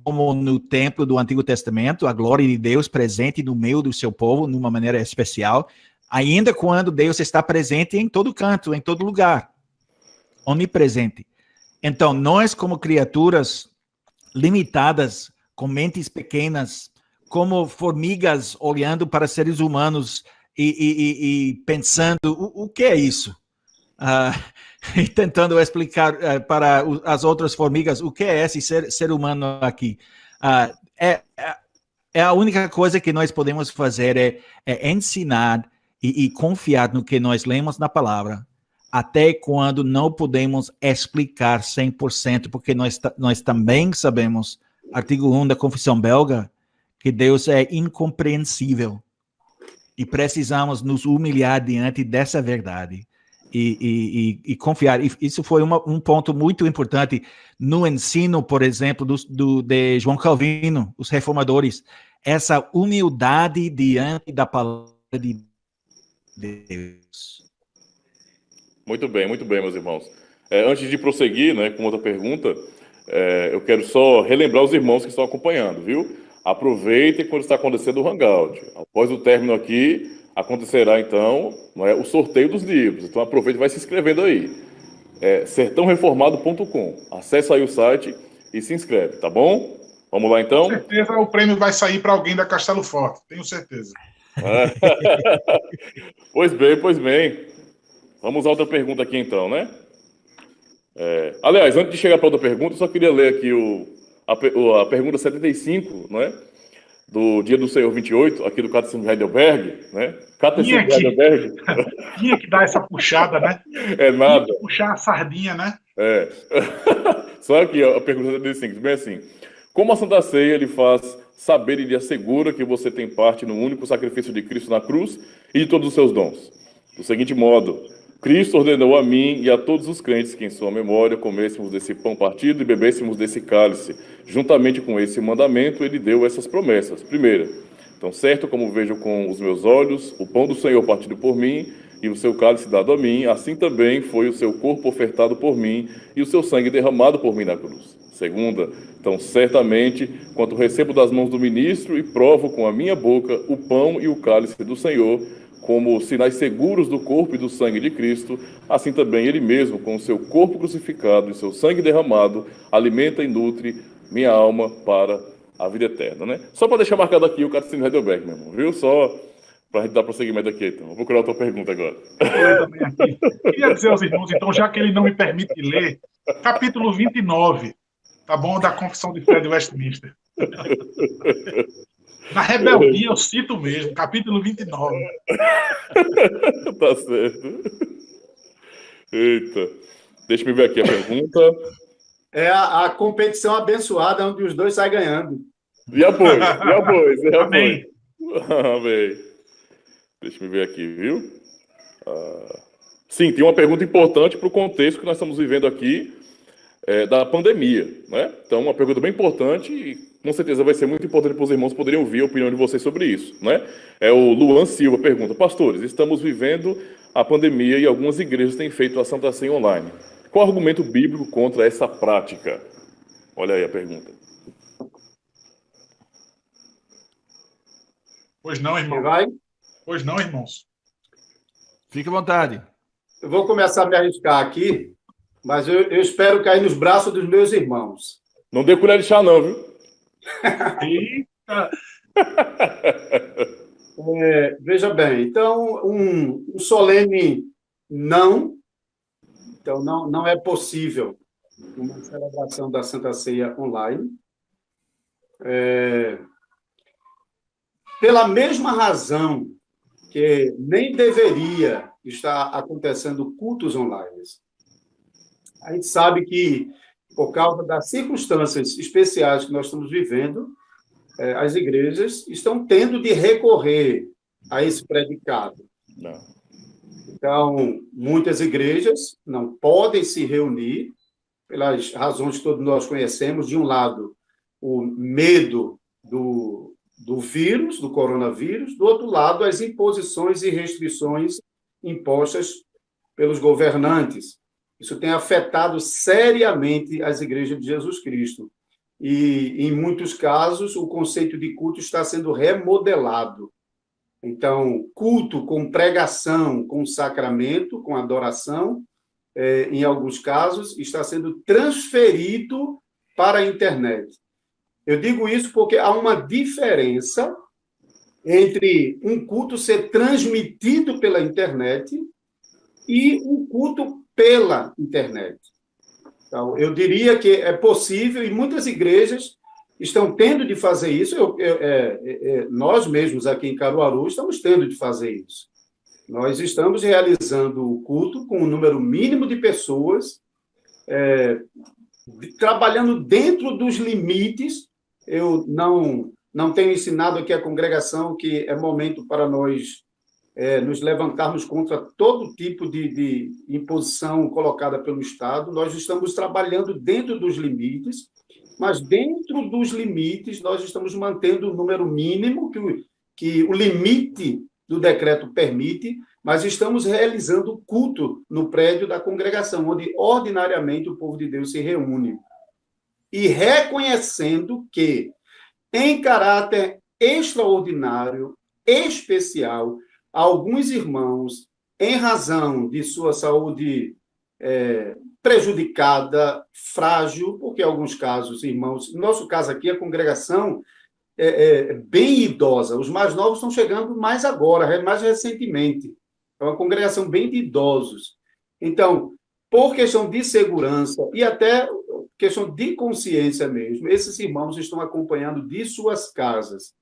como no templo do Antigo Testamento, a glória de Deus presente no meio do seu povo, de uma maneira especial, ainda quando Deus está presente em todo canto, em todo lugar, onipresente. Então, nós como criaturas limitadas, com mentes pequenas, como formigas olhando para seres humanos e pensando, o que é isso? E tentando explicar para as outras formigas o que é esse ser humano aqui. A única coisa que nós podemos fazer é ensinar e confiar no que nós lemos na palavra, até quando não podemos explicar 100%, porque nós também sabemos, artigo 1 da Confissão Belga, que Deus é incompreensível. E precisamos nos humilhar diante dessa verdade e confiar. E isso foi um ponto muito importante no ensino, por exemplo, de João Calvino, os reformadores. Essa humildade diante da palavra de Deus.
Muito bem, meus irmãos. Antes de prosseguir, né, com outra pergunta, eu quero só relembrar os irmãos que estão acompanhando, viu? Aproveitem quando está acontecendo o Hangout. Após o término aqui, acontecerá, então, o sorteio dos livros. Então, aproveite e vai se inscrevendo aí. sertãoreformado.com. Acesse aí o site e se inscreve, tá bom? Vamos lá, então?
Com certeza o prêmio vai sair para alguém da Castelo Forte, tenho certeza.
Pois bem. Vamos a outra pergunta aqui, então, né? Aliás, antes de chegar para outra pergunta, eu só queria ler aqui a pergunta 75, não é? Do Dia do Senhor 28, aqui do Catecismo de Heidelberg, né? Catecismo de Heidelberg.
Tinha que dar essa puxada, né?
É nada.
Tinha que puxar a sardinha, né?
Só aqui, ó, a pergunta 75, bem assim. Como a Santa Ceia lhe faz saber e lhe assegura que você tem parte no único sacrifício de Cristo na cruz e de todos os seus dons? Do seguinte modo, Cristo ordenou a mim e a todos os crentes que em sua memória comêssemos desse pão partido e bebêssemos desse cálice. Juntamente com esse mandamento, ele deu essas promessas. Primeira, tão certo como vejo com os meus olhos o pão do Senhor partido por mim e o seu cálice dado a mim, assim também foi o seu corpo ofertado por mim e o seu sangue derramado por mim na cruz. Segunda, tão certamente quanto recebo das mãos do ministro e provo com a minha boca o pão e o cálice do Senhor, como sinais seguros do corpo e do sangue de Cristo, assim também ele mesmo, com o seu corpo crucificado e seu sangue derramado, alimenta e nutre minha alma para a vida eterna, né? Só para deixar marcado aqui o Catecismo de Heidelberg, meu irmão, viu? Só para a gente dar prosseguimento aqui, então. Vou procurar outra pergunta agora.
Eu também aqui. Queria dizer aos irmãos, então, já que ele não me permite ler, capítulo 29, tá bom? Da Confissão de Fé de Westminster. Na rebeldia, eu cito mesmo, capítulo 29.
Tá certo. Eita. Deixa eu ver aqui a pergunta.
É a competição abençoada onde os dois saem ganhando.
Já foi.
Amém.
Amém. Deixa eu ver aqui, viu? Sim, tem uma pergunta importante para o contexto que nós estamos vivendo aqui da pandemia, né? Então, uma pergunta bem importante e com certeza vai ser muito importante para os irmãos poderem ouvir a opinião de vocês sobre isso, né? O Luan Silva pergunta: pastores, estamos vivendo a pandemia e algumas igrejas têm feito a Santa Ceia online. Qual o argumento bíblico contra essa prática? Olha aí a pergunta.
Pois não, irmão.
Vai?
Pois não, irmãos.
Fique à vontade.
Eu vou começar a me arriscar aqui, mas eu espero cair nos braços dos meus irmãos.
Não dê colher de chá não, viu?
Eita.
Veja bem, então, um solene não. Então, não é possível uma celebração da Santa Ceia online. Pela mesma razão que nem deveria estar acontecendo cultos online. A gente sabe que, por causa das circunstâncias especiais que nós estamos vivendo, as igrejas estão tendo de recorrer a esse predicado.
Não.
Então, muitas igrejas não podem se reunir, pelas razões que todos nós conhecemos. De um lado, o medo do vírus, do coronavírus; do outro lado, as imposições e restrições impostas pelos governantes. Isso tem afetado seriamente as igrejas de Jesus Cristo. E, em muitos casos, o conceito de culto está sendo remodelado. Então, culto com pregação, com sacramento, com adoração, em alguns casos, está sendo transferido para a internet. Eu digo isso porque há uma diferença entre um culto ser transmitido pela internet e um culto pela internet. Então, eu diria que é possível, e muitas igrejas estão tendo de fazer isso. Nós mesmos aqui em Caruaru estamos tendo de fazer isso. Nós estamos realizando o culto com um número mínimo de pessoas, trabalhando dentro dos limites. Eu não tenho ensinado aqui à congregação que é momento para nós nos levantarmos contra todo tipo de imposição colocada pelo Estado. Nós estamos trabalhando dentro dos limites, mas dentro dos limites nós estamos mantendo o número mínimo que o limite do decreto permite, mas estamos realizando o culto no prédio da congregação, onde ordinariamente o povo de Deus se reúne. E reconhecendo que, em caráter extraordinário, especial, alguns irmãos, em razão de sua saúde prejudicada, frágil, porque em alguns casos, irmãos, no nosso caso aqui, a congregação é bem idosa, os mais novos estão chegando mais agora, mais recentemente. É uma congregação bem de idosos. Então, por questão de segurança e até questão de consciência mesmo, esses irmãos estão acompanhando de suas casas.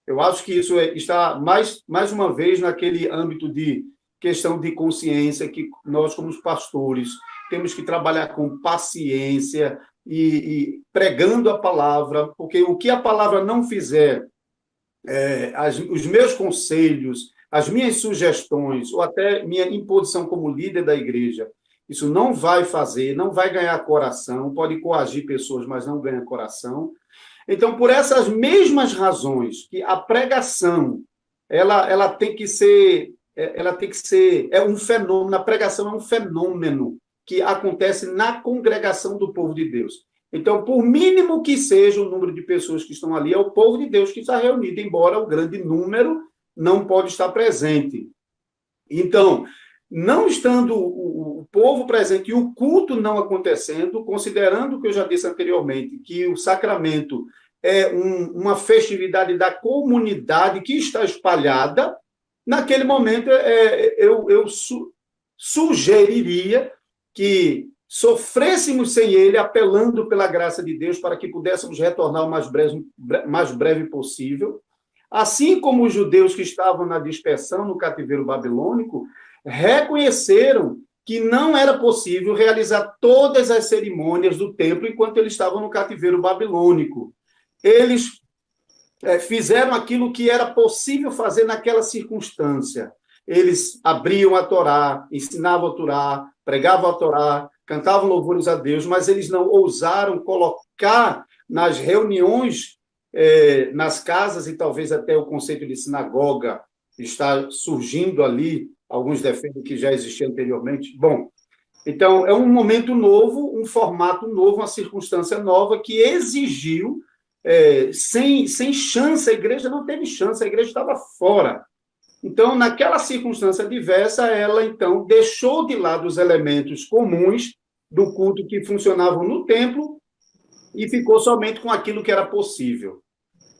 Eu acho que isso está, mais uma vez, naquele âmbito de questão de consciência que nós, como pastores, temos que trabalhar com paciência e pregando a palavra, porque o que a palavra não fizer, os meus conselhos, as minhas sugestões, ou até minha imposição como líder da igreja, isso não vai fazer, não vai ganhar coração, pode coagir pessoas, mas não ganha coração. Então, por essas mesmas razões, que a pregação, ela tem que ser, é um fenômeno, a pregação é um fenômeno que acontece na congregação do povo de Deus. Então, por mínimo que seja o número de pessoas que estão ali, é o povo de Deus que está reunido, embora o grande número não pode estar presente. Então, não estando o povo presente e o culto não acontecendo, considerando o que eu já disse anteriormente, que o sacramento é uma festividade da comunidade que está espalhada, naquele momento eu sugeriria que sofrêssemos sem ele, apelando pela graça de Deus para que pudéssemos retornar o mais breve possível. Assim como os judeus que estavam na dispersão no cativeiro babilônico reconheceram que não era possível realizar todas as cerimônias do templo enquanto eles estavam no cativeiro babilônico. Eles fizeram aquilo que era possível fazer naquela circunstância. Eles abriam a Torá, ensinavam a Torá, pregavam a Torá, cantavam louvores a Deus, mas eles não ousaram colocar nas reuniões, nas casas, e talvez até o conceito de sinagoga está surgindo ali, alguns defendem que já existia anteriormente. Bom, então é um momento novo, um formato novo, uma circunstância nova que exigiu, sem chance, a igreja não teve chance, a igreja estava fora. Então, naquela circunstância diversa, ela, então, deixou de lado os elementos comuns do culto que funcionavam no templo e ficou somente com aquilo que era possível.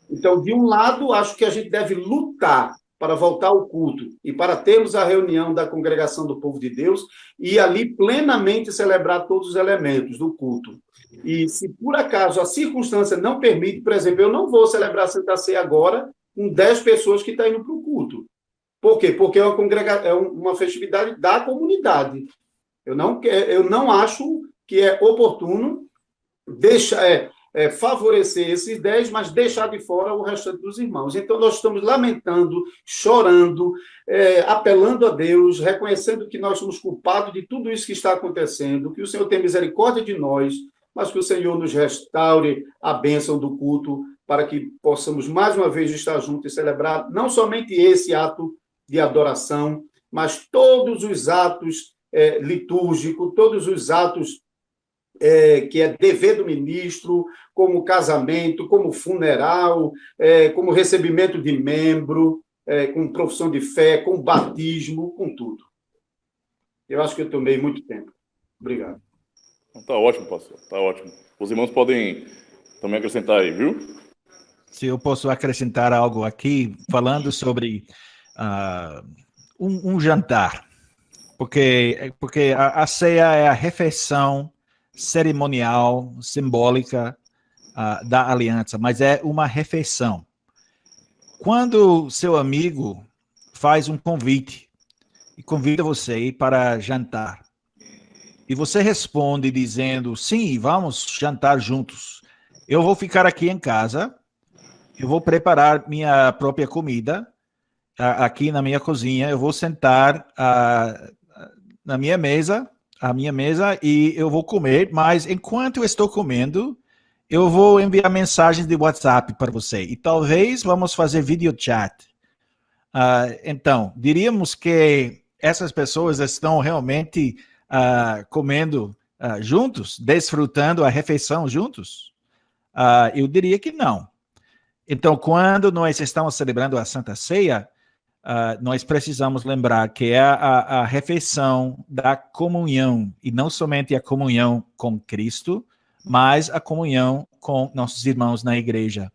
Então, de um lado, acho que a gente deve lutar para voltar ao culto e para termos a reunião da congregação do povo de Deus e ali plenamente celebrar todos os elementos do culto. E se por acaso a circunstância não permite, por exemplo, eu não vou celebrar a Santa Ceia agora com 10 pessoas que estão indo para o culto. Por quê? Porque é uma festividade da comunidade. Eu não acho que é oportuno favorecer esses 10, mas deixar de fora o restante dos irmãos. Então, nós estamos lamentando, chorando, apelando a Deus, reconhecendo que nós somos culpados de tudo isso que está acontecendo, que o Senhor tem misericórdia de nós, mas que o Senhor nos restaure a bênção do culto, para que possamos mais uma vez estar juntos e celebrar não somente esse ato de adoração, mas todos os atos litúrgicos, todos os atos que é dever do ministro, como casamento, como funeral, como recebimento de membro, com profissão de fé, com batismo, com tudo. Eu acho que eu tomei muito tempo. Obrigado.
Está ótimo, pastor. Está ótimo. Os irmãos podem também acrescentar aí, viu?
Se eu posso acrescentar algo aqui, falando sobre um jantar, porque a ceia é a refeição cerimonial, simbólica da aliança, mas é uma refeição. Quando seu amigo faz um convite e convida você para jantar, e você responde dizendo, sim, vamos jantar juntos, eu vou ficar aqui em casa, eu vou preparar minha própria comida, aqui na minha cozinha, eu vou sentar na minha mesa, e eu vou comer, mas enquanto eu estou comendo, eu vou enviar mensagens de WhatsApp para você. E talvez vamos fazer video chat. Então, diríamos que essas pessoas estão realmente comendo juntos, desfrutando a refeição juntos? Eu diria que não. Então, quando nós estamos celebrando a Santa Ceia, nós precisamos lembrar que é a refeição da comunhão, e não somente a comunhão com Cristo, mas a comunhão com nossos irmãos na igreja.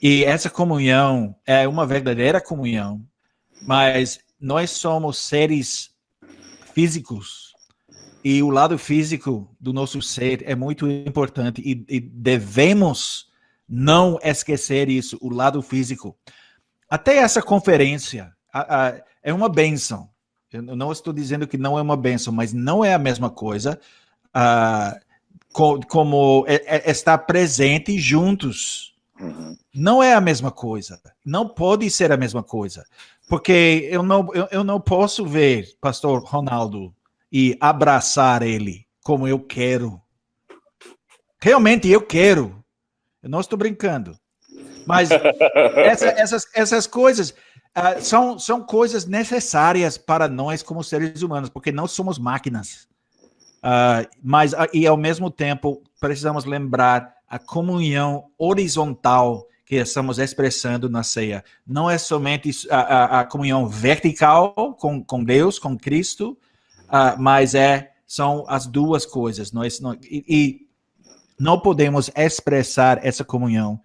E essa comunhão é uma verdadeira comunhão, mas nós somos seres físicos, e o lado físico do nosso ser é muito importante, e devemos não esquecer isso, o lado físico. Até essa conferência é uma bênção. Eu não estou dizendo que não é uma bênção, mas não é a mesma coisa como estar presente juntos. Não é a mesma coisa. Não pode ser a mesma coisa. Porque eu não posso ver pastor Ronaldo e abraçar ele como eu quero. Realmente eu quero. Eu não estou brincando. Mas essas coisas são coisas necessárias para nós como seres humanos, porque não somos máquinas. Mas ao mesmo tempo, precisamos lembrar a comunhão horizontal que estamos expressando na ceia. Não é somente a comunhão vertical com Deus, com Cristo, mas são as duas coisas. E não podemos expressar essa comunhão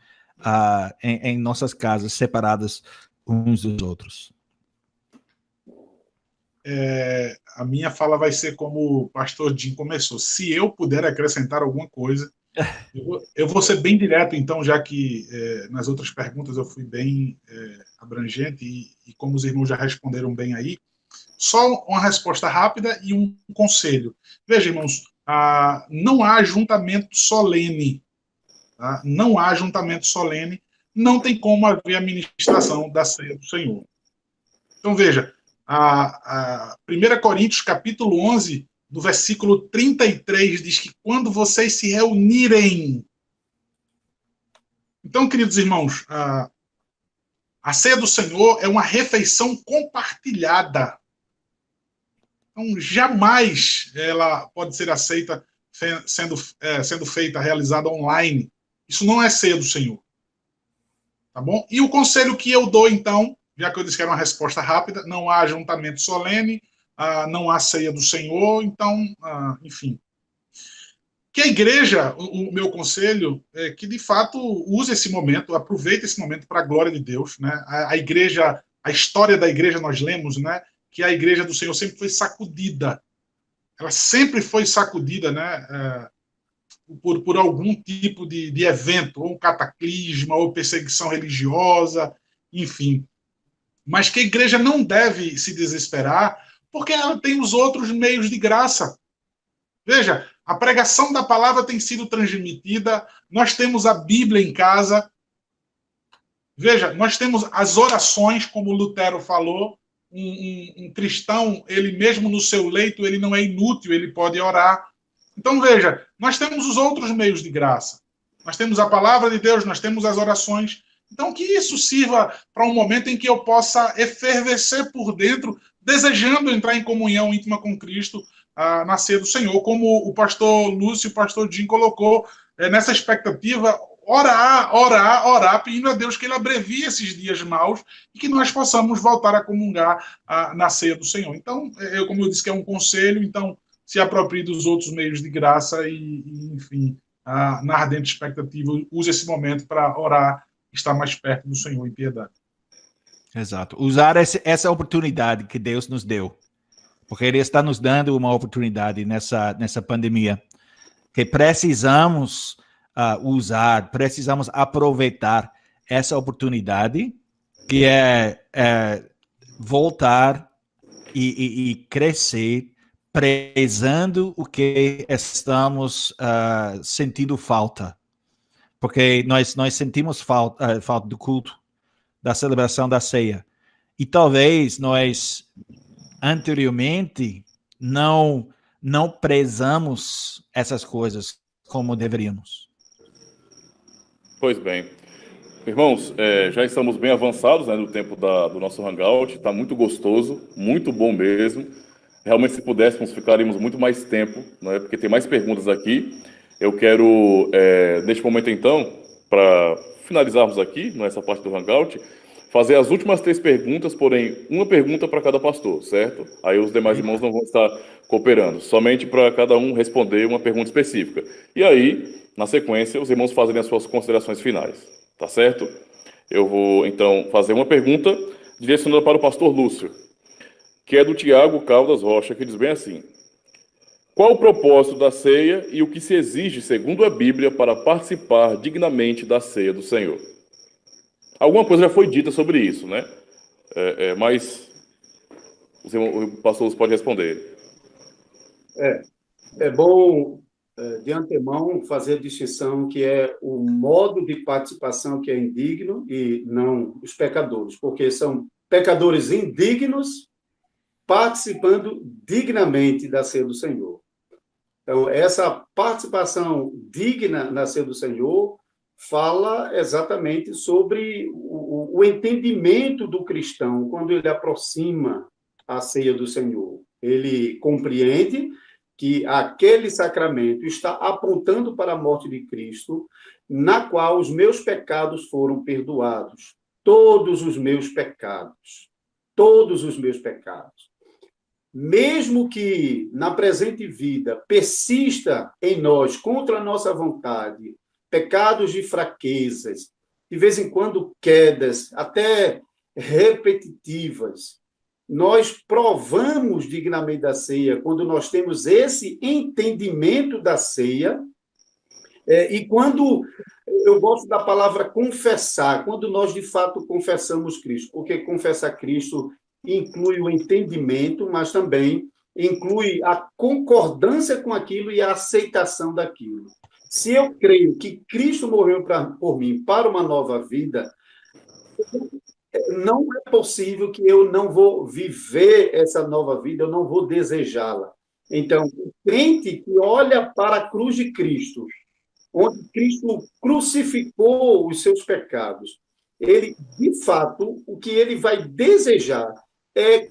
em nossas casas, separadas uns dos outros.
A minha fala vai ser como o pastor Jim começou. Se eu puder acrescentar alguma coisa, eu vou ser bem direto, então, já que nas outras perguntas eu fui bem abrangente e como os irmãos já responderam bem aí, só uma resposta rápida e um conselho. Veja, irmãos, não há ajuntamento solene. Tá? Não há ajuntamento solene, não tem como haver a ministração da ceia do Senhor. Então, veja, 1 Coríntios, capítulo 11, do versículo 33, diz que quando vocês se reunirem... Então, queridos irmãos, a ceia do Senhor é uma refeição compartilhada. Então, jamais ela pode ser aceita sendo feita, realizada online. Isso não é ceia do Senhor. Tá bom? E o conselho que eu dou, então, já que eu disse que era uma resposta rápida, não há ajuntamento solene, não há ceia do Senhor, então, enfim. Que a igreja, o meu conselho, é que de fato use esse momento, aproveite esse momento para a glória de Deus, né? A igreja, a história da igreja nós lemos, né? Que a igreja do Senhor sempre foi sacudida. Ela sempre foi sacudida, né? Por algum tipo de evento, ou cataclisma, ou perseguição religiosa, enfim. Mas que a igreja não deve se desesperar, porque ela tem os outros meios de graça. Veja, a pregação da palavra tem sido transmitida, nós temos a Bíblia em casa. Veja, nós temos as orações, como Lutero falou, um cristão, ele mesmo no seu leito, ele não é inútil, ele pode orar. Então, veja, nós temos os outros meios de graça. Nós temos a palavra de Deus, nós temos as orações. Então, que isso sirva para um momento em que eu possa efervescer por dentro, desejando entrar em comunhão íntima com Cristo na ceia do Senhor, como o pastor Lúcio e o pastor Jim colocou, nessa expectativa, orar, pedindo a Deus que ele abrevie esses dias maus e que nós possamos voltar a comungar na ceia do Senhor. Então, como eu disse que é um conselho, então, se aproprie dos outros meios de graça e enfim, na ardente expectativa, use esse momento para orar, estar mais perto do Senhor em piedade.
Exato. Usar essa oportunidade que Deus nos deu, porque Ele está nos dando uma oportunidade nessa pandemia, que precisamos usar, precisamos aproveitar essa oportunidade, que é voltar e crescer, prezando o que estamos sentindo falta. Porque nós sentimos falta do culto, da celebração da ceia. e talvez nós anteriormente não prezamos essas coisas como deveríamos.
Pois bem. Irmãos, já estamos bem avançados, né, no tempo do nosso Hangout. Está muito gostoso, muito bom mesmo. Realmente, se pudéssemos, ficaríamos muito mais tempo, né, porque tem mais perguntas aqui. Eu quero, neste momento, então, para finalizarmos aqui, nessa parte do Hangout, fazer as últimas 3 perguntas, porém, uma pergunta para cada pastor, certo? Aí os demais irmãos não vão estar cooperando, somente para cada um responder uma pergunta específica. E aí, na sequência, os irmãos fazem as suas considerações finais, tá certo? Eu vou, então, fazer uma pergunta direcionada para o pastor Lúcio, que é do Tiago Caldas Rocha, que diz bem assim: qual o propósito da ceia e o que se exige, segundo a Bíblia, para participar dignamente da ceia do Senhor? Alguma coisa já foi dita sobre isso, né? Mas o pastor pode responder.
É bom, de antemão, fazer a distinção que é o modo de participação que é indigno e não os pecadores, porque são pecadores indignos participando dignamente da ceia do Senhor. Então, essa participação digna na ceia do Senhor fala exatamente sobre o entendimento do cristão quando ele aproxima a ceia do Senhor. Ele compreende que aquele sacramento está apontando para a morte de Cristo, na qual os meus pecados foram perdoados. Todos os meus pecados. Todos os meus pecados. Mesmo que na presente vida persista em nós, contra a nossa vontade, pecados de fraquezas, de vez em quando quedas, até repetitivas, nós provamos dignamente da ceia quando nós temos esse entendimento da ceia, e quando, eu gosto da palavra confessar, quando nós de fato confessamos Cristo, porque confessar Cristo inclui o entendimento, mas também inclui a concordância com aquilo e a aceitação daquilo. Se eu creio que Cristo morreu por mim para uma nova vida, não é possível que eu não vou viver essa nova vida, eu não vou desejá-la. Então, o crente que olha para a cruz de Cristo, onde Cristo crucificou os seus pecados, ele, de fato, o que ele vai desejar é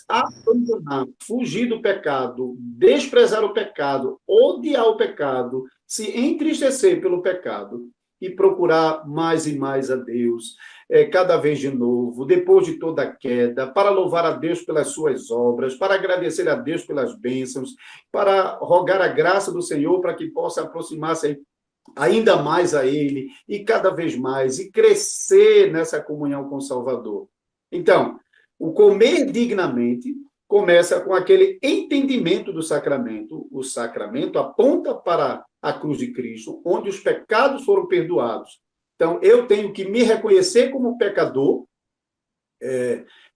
abandonar, fugir do pecado, desprezar o pecado, odiar o pecado, se entristecer pelo pecado e procurar mais e mais a Deus, cada vez de novo, depois de toda a queda, para louvar a Deus pelas suas obras, para agradecer a Deus pelas bênçãos, para rogar a graça do Senhor para que possa aproximar-se ainda mais a Ele, e cada vez mais, e crescer nessa comunhão com o Salvador. Então, o comer dignamente começa com aquele entendimento do sacramento. O sacramento aponta para a cruz de Cristo, onde os pecados foram perdoados. Então, eu tenho que me reconhecer como pecador,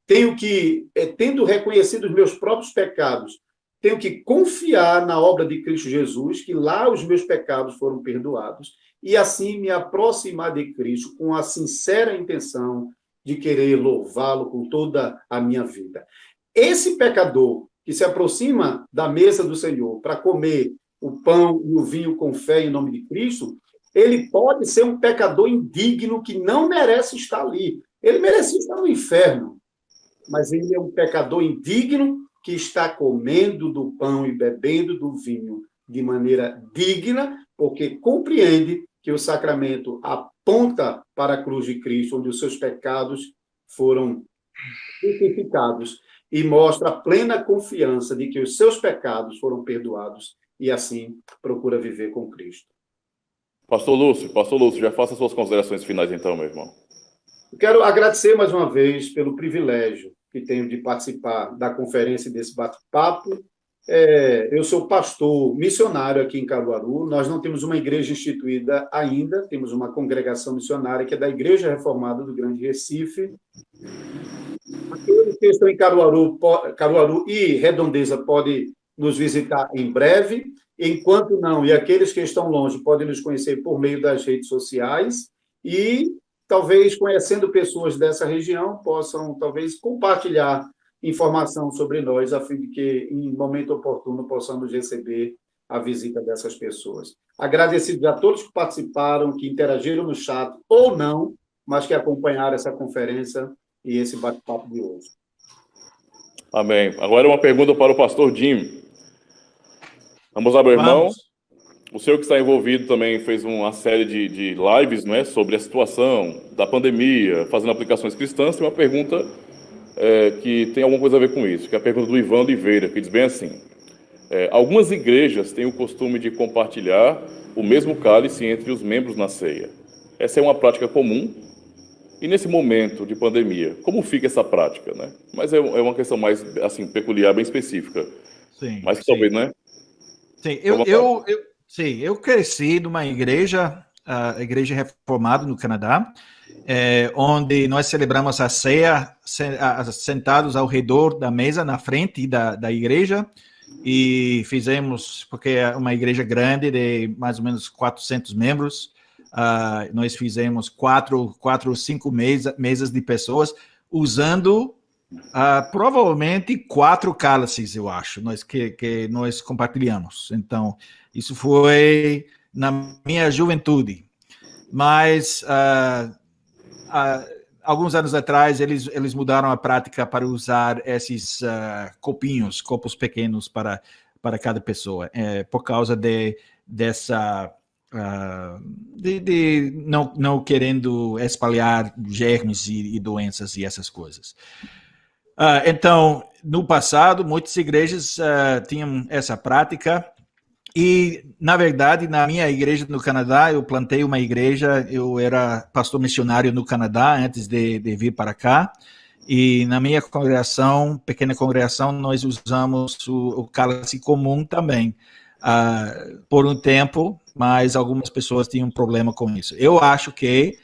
tenho que, tendo reconhecido os meus próprios pecados, tenho que confiar na obra de Cristo Jesus, que lá os meus pecados foram perdoados, e assim me aproximar de Cristo com a sincera intenção de querer louvá-lo com toda a minha vida. Esse pecador que se aproxima da mesa do Senhor para comer o pão e o vinho com fé em nome de Cristo, ele pode ser um pecador indigno que não merece estar ali. Ele merecia estar no inferno, mas ele é um pecador indigno que está comendo do pão e bebendo do vinho de maneira digna, porque compreende que o sacramento aponta para a cruz de Cristo, onde os seus pecados foram justificados, e mostra a plena confiança de que os seus pecados foram perdoados, e assim procura viver com Cristo.
Pastor Lúcio, já faça suas considerações finais então, meu irmão.
Eu quero agradecer mais uma vez pelo privilégio que tenho de participar da conferência desse bate-papo. Eu sou pastor missionário aqui em Caruaru. Nós não temos uma igreja instituída ainda, temos uma congregação missionária que é da Igreja Reformada do Grande Recife. Aqueles que estão em Caruaru e Redondeza podem nos visitar em breve. Enquanto não, e aqueles que estão longe podem nos conhecer por meio das redes sociais. E talvez conhecendo pessoas dessa região, possam talvez compartilhar informação sobre nós, a fim de que, em momento oportuno, possamos receber a visita dessas pessoas. Agradecidos a todos que participaram, que interagiram no chat, ou não, mas que acompanharam essa conferência e esse bate-papo de hoje.
Amém. Agora uma pergunta para o pastor Jim. Vamos lá, meu irmão. O senhor que está envolvido também fez uma série de lives, não é, sobre a situação da pandemia, fazendo aplicações cristãs. Tem uma pergunta que tem alguma coisa a ver com isso, que é a pergunta do Ivan Oliveira, que diz bem assim: algumas igrejas têm o costume de compartilhar o mesmo cálice entre os membros na ceia. Essa é uma prática comum. E nesse momento de pandemia, como fica essa prática, né? Mas é uma questão mais, assim, peculiar, bem específica.
Sim,
mas que talvez, né?
Sim, eu cresci numa igreja, a Igreja Reformada no Canadá, onde nós celebramos a ceia sentados ao redor da mesa, na frente da igreja, e fizemos, porque é uma igreja grande, de mais ou menos 400 membros, nós fizemos 4 ou 5 mesas de pessoas, usando provavelmente 4 cálices, eu acho, que nós compartilhamos. Então, isso foi na minha juventude. Mas, alguns anos atrás, eles mudaram a prática para usar esses copos pequenos para cada pessoa, por causa dessa... de não querendo espalhar germes e doenças e essas coisas. Então, no passado, muitas igrejas tinham essa prática e, na verdade, na minha igreja no Canadá, eu plantei uma igreja, eu era pastor missionário no Canadá antes de vir para cá, e na minha congregação, pequena congregação, nós usamos o cálice comum também, por um tempo, mas algumas pessoas tinham problema com isso. Eu acho que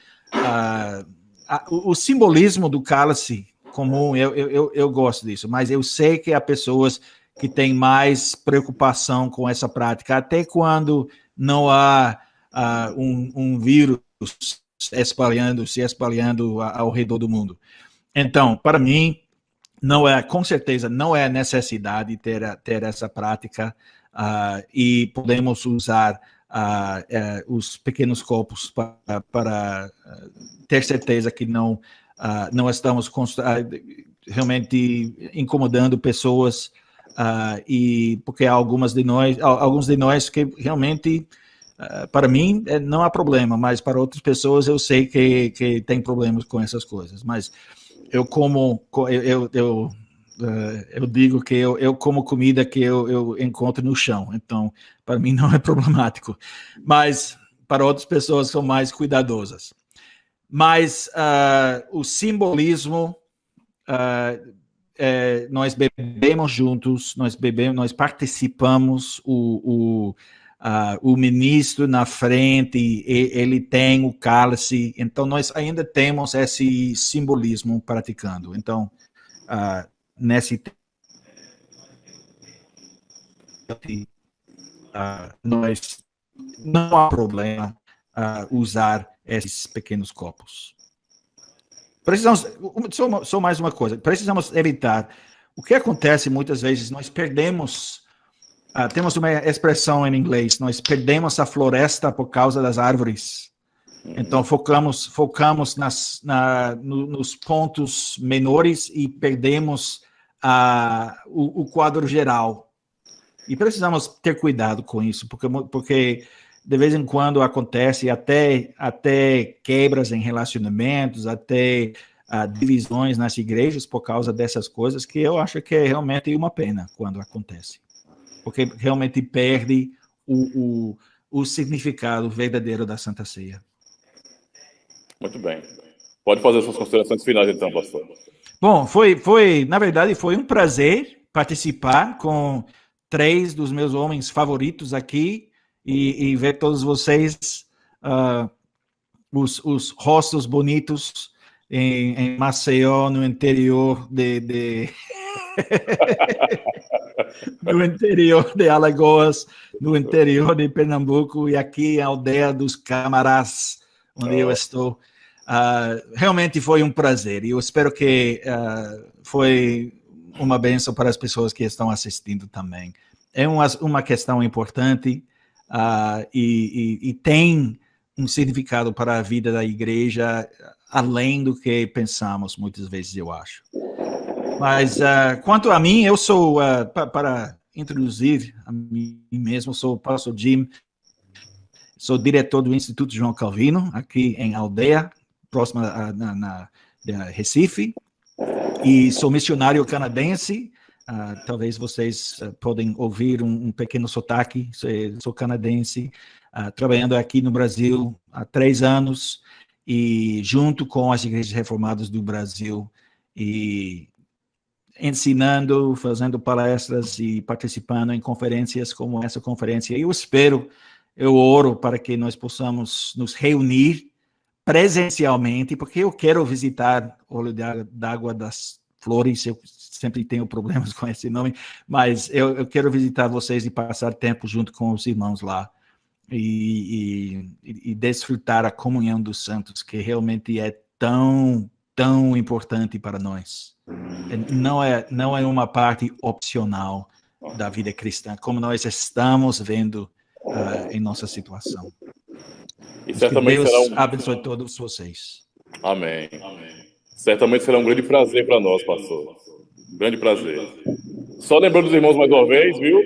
o simbolismo do cálice comum, eu gosto disso, mas eu sei que há pessoas que têm mais preocupação com essa prática, até quando não há um vírus se espalhando ao redor do mundo. Então, para mim, com certeza, não é necessidade ter essa prática, e podemos usar os pequenos copos para ter certeza que não estamos realmente incomodando pessoas, e porque há alguns de nós que realmente, para mim, não há problema, mas para outras pessoas eu sei que tem problemas com essas coisas. Mas eu digo que eu como comida que eu encontro no chão, então para mim não é problemático, mas para outras pessoas são mais cuidadosas. Mas o simbolismo, nós bebemos juntos, nós participamos, o ministro na frente, ele tem o cálice, então nós ainda temos esse simbolismo praticando. Então, nesse nós não há problema usar esses pequenos copos. Precisamos, só mais uma coisa, precisamos evitar o que acontece muitas vezes, nós perdemos, temos uma expressão em inglês, nós perdemos a floresta por causa das árvores. Então, focamos nos pontos menores e perdemos o quadro geral. E precisamos ter cuidado com isso, porque de vez em quando acontece até quebras em relacionamentos, até divisões nas igrejas por causa dessas coisas, que eu acho que é realmente uma pena quando acontece. Porque realmente perde o significado verdadeiro da Santa Ceia.
Muito bem. Pode fazer suas considerações finais, então, pastor.
Bom, na verdade, foi um prazer participar com 3 dos meus homens favoritos aqui e ver todos vocês, os rostos bonitos em Maceió, no interior no interior de Alagoas, no interior de Pernambuco e aqui a aldeia dos Camarás, onde eu estou. Realmente foi um prazer e eu espero que foi uma bênção para as pessoas que estão assistindo também. É uma questão importante e tem um significado para a vida da igreja além do que pensamos muitas vezes, eu acho. Mas quanto a mim, eu sou, para introduzir a mim mesmo, sou o pastor Jim, sou diretor do Instituto João Calvino, aqui em Aldeia, próxima na Recife, e sou missionário canadense. Talvez vocês podem ouvir um pequeno sotaque, sou canadense, trabalhando aqui no Brasil há 3 anos, e junto com as igrejas reformadas do Brasil, e ensinando, fazendo palestras e participando em conferências como essa conferência. Eu oro para que nós possamos nos reunir presencialmente, porque eu quero visitar o Olho d'Água das Flores, eu sempre tenho problemas com esse nome, mas eu quero visitar vocês e passar tempo junto com os irmãos lá e desfrutar a comunhão dos santos, que realmente é tão importante para nós. Não é uma parte opcional da vida cristã, como nós estamos vendo em nossa situação.
E certamente
Deus abençoe todos vocês.
Amém. Certamente será um grande prazer para nós, pastor. Grande prazer. Só lembrando os irmãos mais uma vez, viu?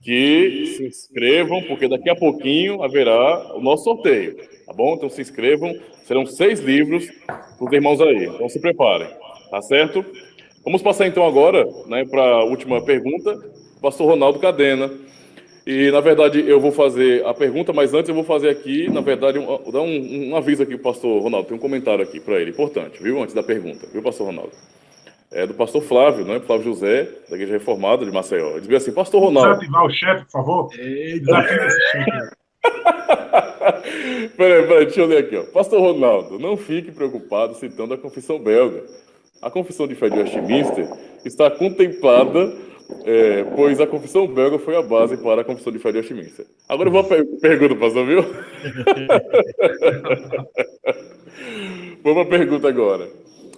Que se inscrevam, porque daqui a pouquinho haverá o nosso sorteio, tá bom? Então se inscrevam, serão 6 livros para os irmãos aí. Então se preparem, tá certo? Vamos passar então agora, né, para a última pergunta, pastor Ronaldo Cadena. E, na verdade, eu vou fazer a pergunta, mas antes eu vou fazer aqui, na verdade, dar um aviso aqui para o pastor Ronaldo. Tem um comentário aqui para ele, importante, viu? Antes da pergunta, viu, pastor Ronaldo? É do pastor Flávio, né? Flávio José, da Igreja Reformada de Maceió. Ele diz assim, pastor Ronaldo...
Desativar o chefe, por favor. Desativa esse chefe.
Peraí, deixa eu ler aqui, ó. Pastor Ronaldo, não fique preocupado citando a confissão belga. A confissão de fé de Westminster está contemplada... pois a confissão belga foi a base para a confissão de fé de Westminster. Agora eu vou à pergunta, pastor, viu? Vamos à pergunta agora.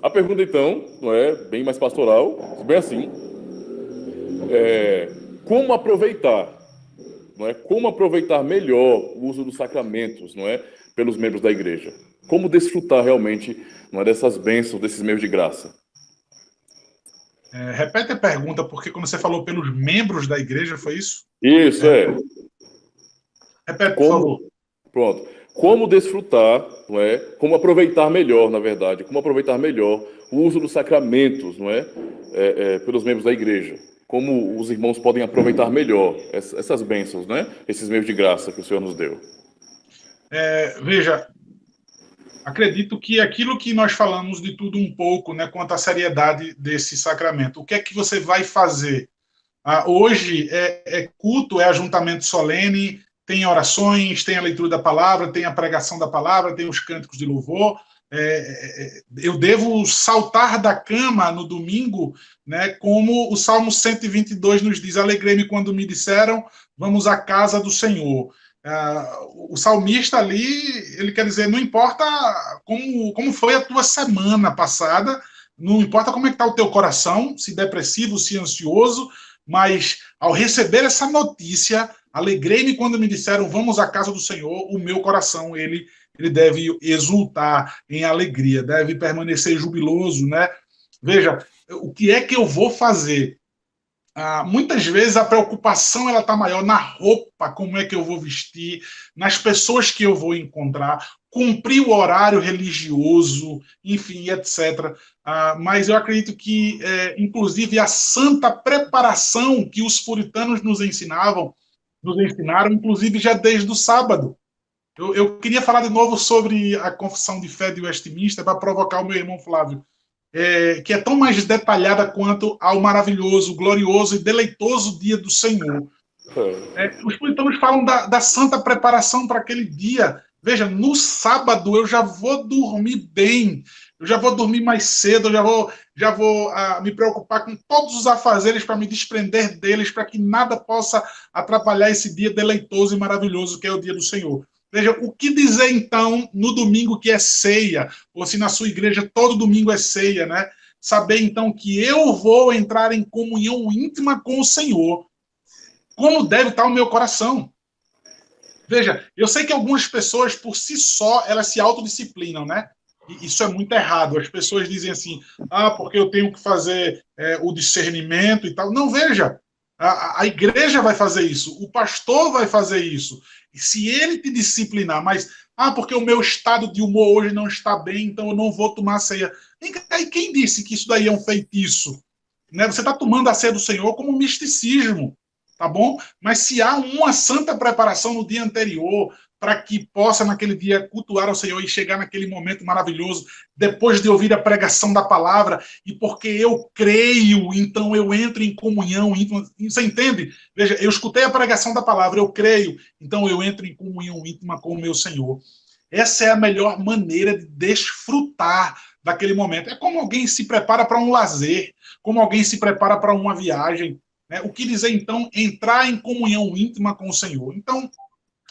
A pergunta, então, não é bem mais pastoral, bem assim. Como aproveitar, não é? Como aproveitar melhor o uso dos sacramentos, não é? Pelos membros da igreja? Como desfrutar realmente, não é, dessas bênçãos, desses meios de graça?
Repete a pergunta, porque quando você falou pelos membros da igreja, foi isso?
Isso,
Repete, por favor.
Pronto. Como desfrutar, não é? Como aproveitar melhor, na verdade, como aproveitar melhor o uso dos sacramentos, não é? Pelos membros da igreja. Como os irmãos podem aproveitar melhor essas bênçãos, né? Esses meios de graça que o Senhor nos deu.
Veja, acredito que aquilo que nós falamos de tudo um pouco, né, quanto à seriedade desse sacramento. O que é que você vai fazer? Hoje é culto, é ajuntamento solene, tem orações, tem a leitura da palavra, tem a pregação da palavra, tem os cânticos de louvor. Eu devo saltar da cama no domingo, né, como o Salmo 122 nos diz, alegrei-me quando me disseram, vamos à casa do Senhor. O salmista ali, ele quer dizer, não importa como foi a tua semana passada, não importa como é que está o teu coração, se depressivo, se ansioso, mas ao receber essa notícia, alegrei-me quando me disseram, vamos à casa do Senhor, o meu coração, ele deve exultar em alegria, deve permanecer jubiloso, né? Veja, o que é que eu vou fazer? Muitas vezes a preocupação ela está maior na roupa, como é que eu vou vestir, nas pessoas que eu vou encontrar, cumprir o horário religioso, enfim, etc. Mas eu acredito que, inclusive, a santa preparação que os puritanos nos ensinaram, inclusive, já desde o sábado. Eu queria falar de novo sobre a confissão de fé de Westminster para provocar o meu irmão Flávio. Que é tão mais detalhada quanto ao maravilhoso, glorioso e deleitoso dia do Senhor. Os puritanos falam da santa preparação para aquele dia. Veja, no sábado eu já vou dormir bem, eu já vou dormir mais cedo, eu já vou me preocupar com todos os afazeres para me desprender deles, para que nada possa atrapalhar esse dia deleitoso e maravilhoso que é o dia do Senhor. Veja, o que dizer então no domingo que é ceia, ou se na sua igreja todo domingo é ceia, né? Saber então que eu vou entrar em comunhão íntima com o Senhor. Como deve estar o meu coração? Veja, eu sei que algumas pessoas, por si só, elas se autodisciplinam, né? E isso é muito errado. As pessoas dizem assim, porque eu tenho que fazer o discernimento e tal. Não, veja, a igreja vai fazer isso, o pastor vai fazer isso. E se ele te disciplinar, mas, porque o meu estado de humor hoje não está bem, então eu não vou tomar ceia. E quem disse que isso daí é um feitiço? Né? Você está tomando a ceia do Senhor como um misticismo. Tá bom? Mas se há uma santa preparação no dia anterior para que possa naquele dia cultuar ao Senhor e chegar naquele momento maravilhoso, depois de ouvir a pregação da palavra, e porque eu creio, então eu entro em comunhão íntima. Você entende? Veja, eu escutei a pregação da palavra, eu creio, então eu entro em comunhão íntima com o meu Senhor. Essa é a melhor maneira de desfrutar daquele momento. É como alguém se prepara para um lazer, como alguém se prepara para uma viagem. O que dizer, então, entrar em comunhão íntima com o Senhor? Então,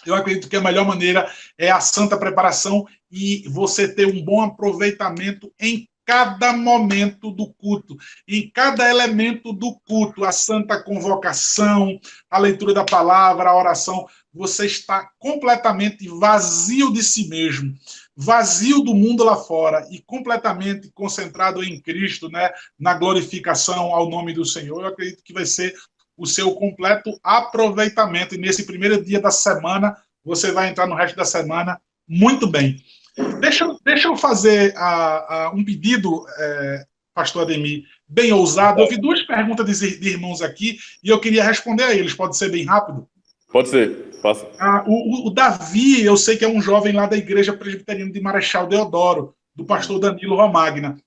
eu acredito que a melhor maneira é a santa preparação e você ter um bom aproveitamento em cada momento do culto, em cada elemento do culto, a santa convocação, a leitura da palavra, a oração. Você está completamente vazio de si mesmo, vazio do mundo lá fora e completamente concentrado em Cristo, né, na glorificação ao nome do Senhor. Eu acredito que vai ser o seu completo aproveitamento. E nesse primeiro dia da semana, você vai entrar no resto da semana muito bem. Deixa eu fazer um pedido, pastor Ademir, bem ousado. Eu vi duas perguntas de irmãos aqui e eu queria responder a eles. Pode ser bem rápido?
Pode ser, faça.
O Davi, eu sei que é um jovem lá da Igreja Presbiteriana de Marechal Deodoro, do pastor Danilo Romagna.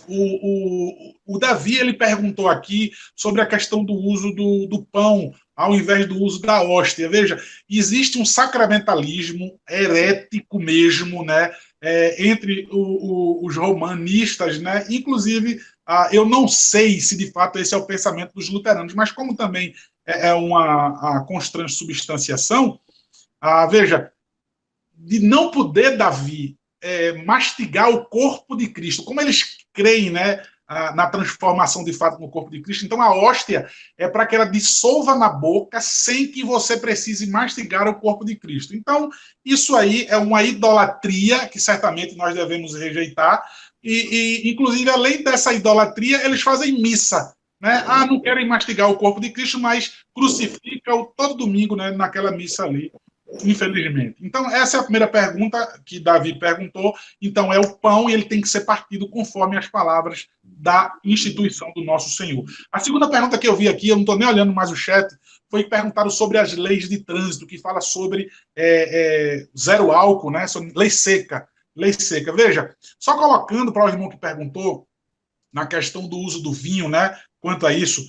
O Davi, ele perguntou aqui sobre a questão do uso do pão ao invés do uso da hóstia. Veja, existe um sacramentalismo herético mesmo, né, entre os romanistas, né, inclusive, eu não sei se de fato esse é o pensamento dos luteranos, mas como também é uma consubstanciação, veja, de não poder, Davi, mastigar o corpo de Cristo, como eles creem, né, na transformação de fato no corpo de Cristo. Então a hóstia é para que ela dissolva na boca sem que você precise mastigar o corpo de Cristo. Então isso aí é uma idolatria que certamente nós devemos rejeitar e inclusive além dessa idolatria eles fazem missa, né? Não querem mastigar o corpo de Cristo, mas crucificam todo domingo, né, naquela missa ali. Infelizmente. Então, essa é a primeira pergunta que Davi perguntou. Então, é o pão e ele tem que ser partido conforme as palavras da instituição do nosso Senhor. A segunda pergunta que eu vi aqui, eu não estou nem olhando mais o chat, foi que perguntaram sobre as leis de trânsito, que fala sobre zero álcool, né? Sobre lei seca. Lei seca. Veja, só colocando para o irmão que perguntou na questão do uso do vinho, né? Quanto a isso,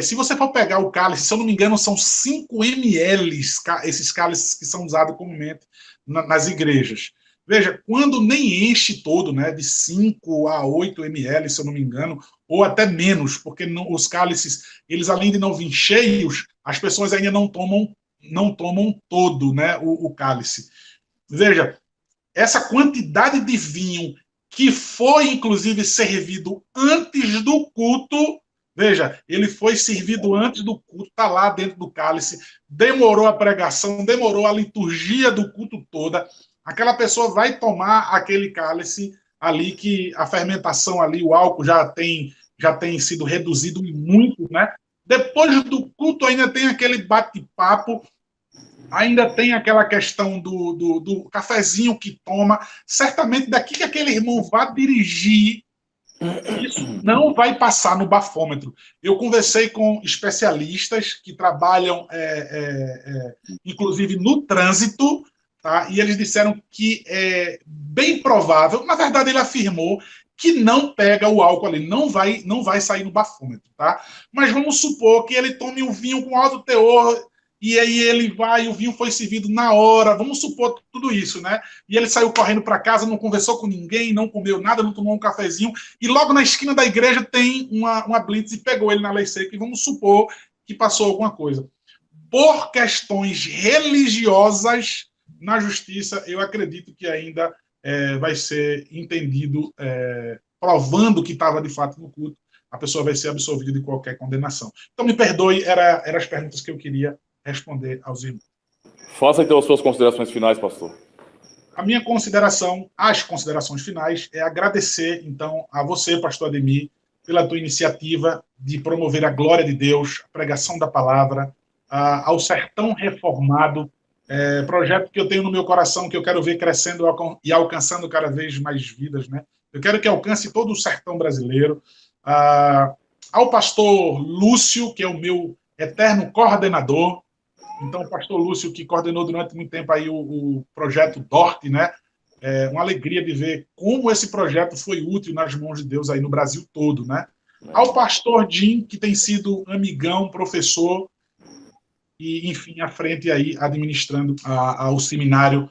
se você for pegar o cálice, se eu não me engano, são 5 ml esses cálices que são usados comumente nas igrejas. Veja, quando nem enche todo, né, de 5 a 8 ml, se eu não me engano, ou até menos, porque os cálices, eles além de não vir cheios, as pessoas ainda não tomam todo, né, o cálice. Veja, essa quantidade de vinho que foi, inclusive, servido antes do culto. Veja, ele foi servido antes do culto, está lá dentro do cálice, demorou a pregação, demorou a liturgia do culto toda. Aquela pessoa vai tomar aquele cálice ali que a fermentação ali, o álcool já tem sido reduzido muito, né? Depois do culto ainda tem aquele bate-papo, ainda tem aquela questão do cafezinho que toma. Certamente daqui que aquele irmão vai dirigir, isso não vai passar no bafômetro. Eu conversei com especialistas que trabalham, inclusive, no trânsito, tá? E eles disseram que é bem provável, na verdade ele afirmou, que não pega o álcool ali, não vai sair no bafômetro, tá? Mas vamos supor que ele tome um vinho com alto teor, e aí ele vai, o vinho foi servido na hora, vamos supor tudo isso, né? E ele saiu correndo para casa, não conversou com ninguém, não comeu nada, não tomou um cafezinho, e logo na esquina da igreja tem uma blitz e pegou ele na lei seca, e vamos supor que passou alguma coisa. Por questões religiosas, na justiça, eu acredito que ainda vai ser entendido, provando que estava de fato no culto, a pessoa vai ser absolvida de qualquer condenação. Então, me perdoe, eram as perguntas que eu queria responder aos irmãos.
Faça então as suas considerações finais, pastor.
A minha consideração, as considerações finais, é agradecer, então, a você, pastor Ademir, pela tua iniciativa de promover a glória de Deus, a pregação da palavra, ao Sertão Reformado, projeto que eu tenho no meu coração, que eu quero ver crescendo e alcançando cada vez mais vidas, né? Eu quero que alcance todo o sertão brasileiro. Ao pastor Lúcio, que é o meu eterno coordenador. Então, o pastor Lúcio, que coordenou durante muito tempo aí o projeto DORT, né? É uma alegria de ver como esse projeto foi útil nas mãos de Deus aí no Brasil todo, né? Ao pastor Jim, que tem sido amigão, professor, e, enfim, à frente aí, administrando ao seminário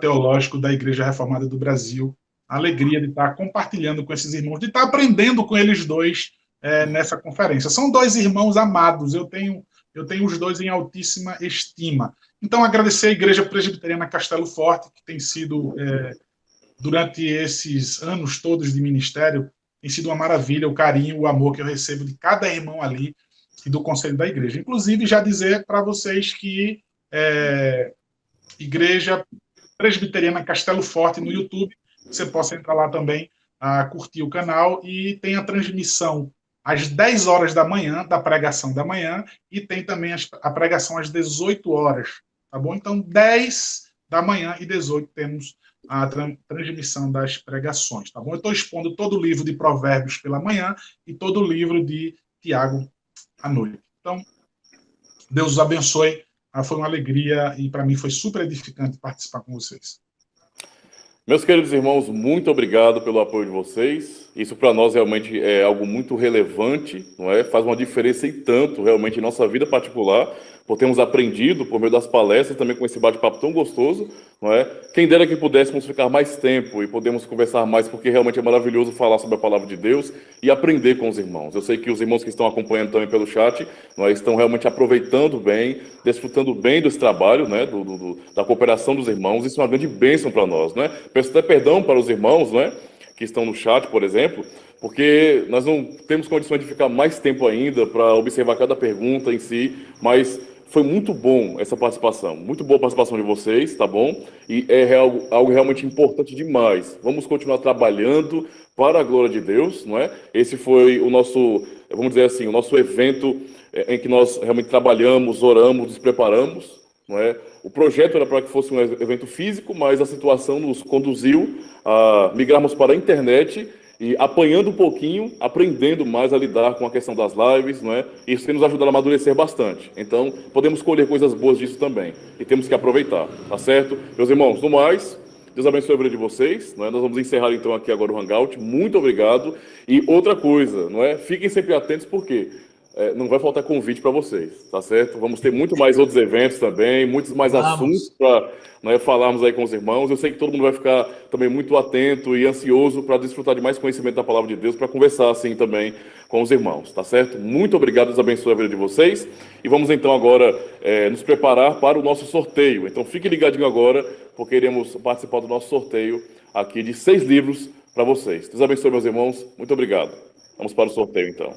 teológico da Igreja Reformada do Brasil. A alegria de estar compartilhando com esses irmãos, de estar aprendendo com eles dois nessa conferência. São dois irmãos amados, eu tenho os dois em altíssima estima. Então, agradecer à Igreja Presbiteriana Castelo Forte, que tem sido, durante esses anos todos de ministério, tem sido uma maravilha o carinho, o amor que eu recebo de cada irmão ali e do Conselho da Igreja. Inclusive, já dizer para vocês que Igreja Presbiteriana Castelo Forte no YouTube, você possa entrar lá também, curtir o canal, e tem a transmissão às 10 horas da manhã, da pregação da manhã, e tem também a pregação às 18 horas, tá bom? Então, 10 da manhã e 18 temos a transmissão das pregações, tá bom? Eu estou expondo todo o livro de Provérbios pela manhã e todo o livro de Tiago à noite. Então, Deus os abençoe. Foi uma alegria e, para mim, foi super edificante participar com vocês.
Meus queridos irmãos, muito obrigado pelo apoio de vocês. Isso para nós realmente é algo muito relevante, não é? Faz uma diferença e tanto realmente em nossa vida particular, por termos aprendido por meio das palestras, também com esse bate-papo tão gostoso, não é? Quem dera que pudéssemos ficar mais tempo e podemos conversar mais, porque realmente é maravilhoso falar sobre a palavra de Deus e aprender com os irmãos. Eu sei que os irmãos que estão acompanhando também pelo chat, não é? Estão realmente aproveitando bem, desfrutando bem desse trabalho, né? Da cooperação dos irmãos. Isso é uma grande bênção para nós, né? Peço até perdão para os irmãos, né? Que estão no chat, por exemplo, porque nós não temos condições de ficar mais tempo ainda para observar cada pergunta em si, mas foi muito bom essa participação, muito boa a participação de vocês, tá bom? E é algo realmente importante demais. Vamos continuar trabalhando para a glória de Deus, não é? Esse foi o nosso, vamos dizer assim, o nosso evento em que nós realmente trabalhamos, oramos, nos preparamos, não é? O projeto era para que fosse um evento físico, mas a situação nos conduziu a migrarmos para a internet e apanhando um pouquinho, aprendendo mais a lidar com a questão das lives, não é? Isso tem nos ajudado a amadurecer bastante. Então, podemos colher coisas boas disso também. E temos que aproveitar, tá certo? Meus irmãos, no mais, Deus abençoe a vida de vocês, não é? Nós vamos encerrar então aqui agora o Hangout. Muito obrigado. E outra coisa, não é? Fiquem sempre atentos, porque não vai faltar convite para vocês, tá certo? Vamos ter muito mais outros eventos também, muitos mais assuntos para falarmos aí com os irmãos. Eu sei que todo mundo vai ficar também muito atento e ansioso para desfrutar de mais conhecimento da palavra de Deus, para conversar assim também com os irmãos, tá certo? Muito obrigado, Deus abençoe a vida de vocês. E vamos então agora nos preparar para o nosso sorteio. Então fique ligadinho agora, porque iremos participar do nosso sorteio aqui de 6 livros para vocês. Deus abençoe, meus irmãos. Muito obrigado. Vamos para o sorteio então.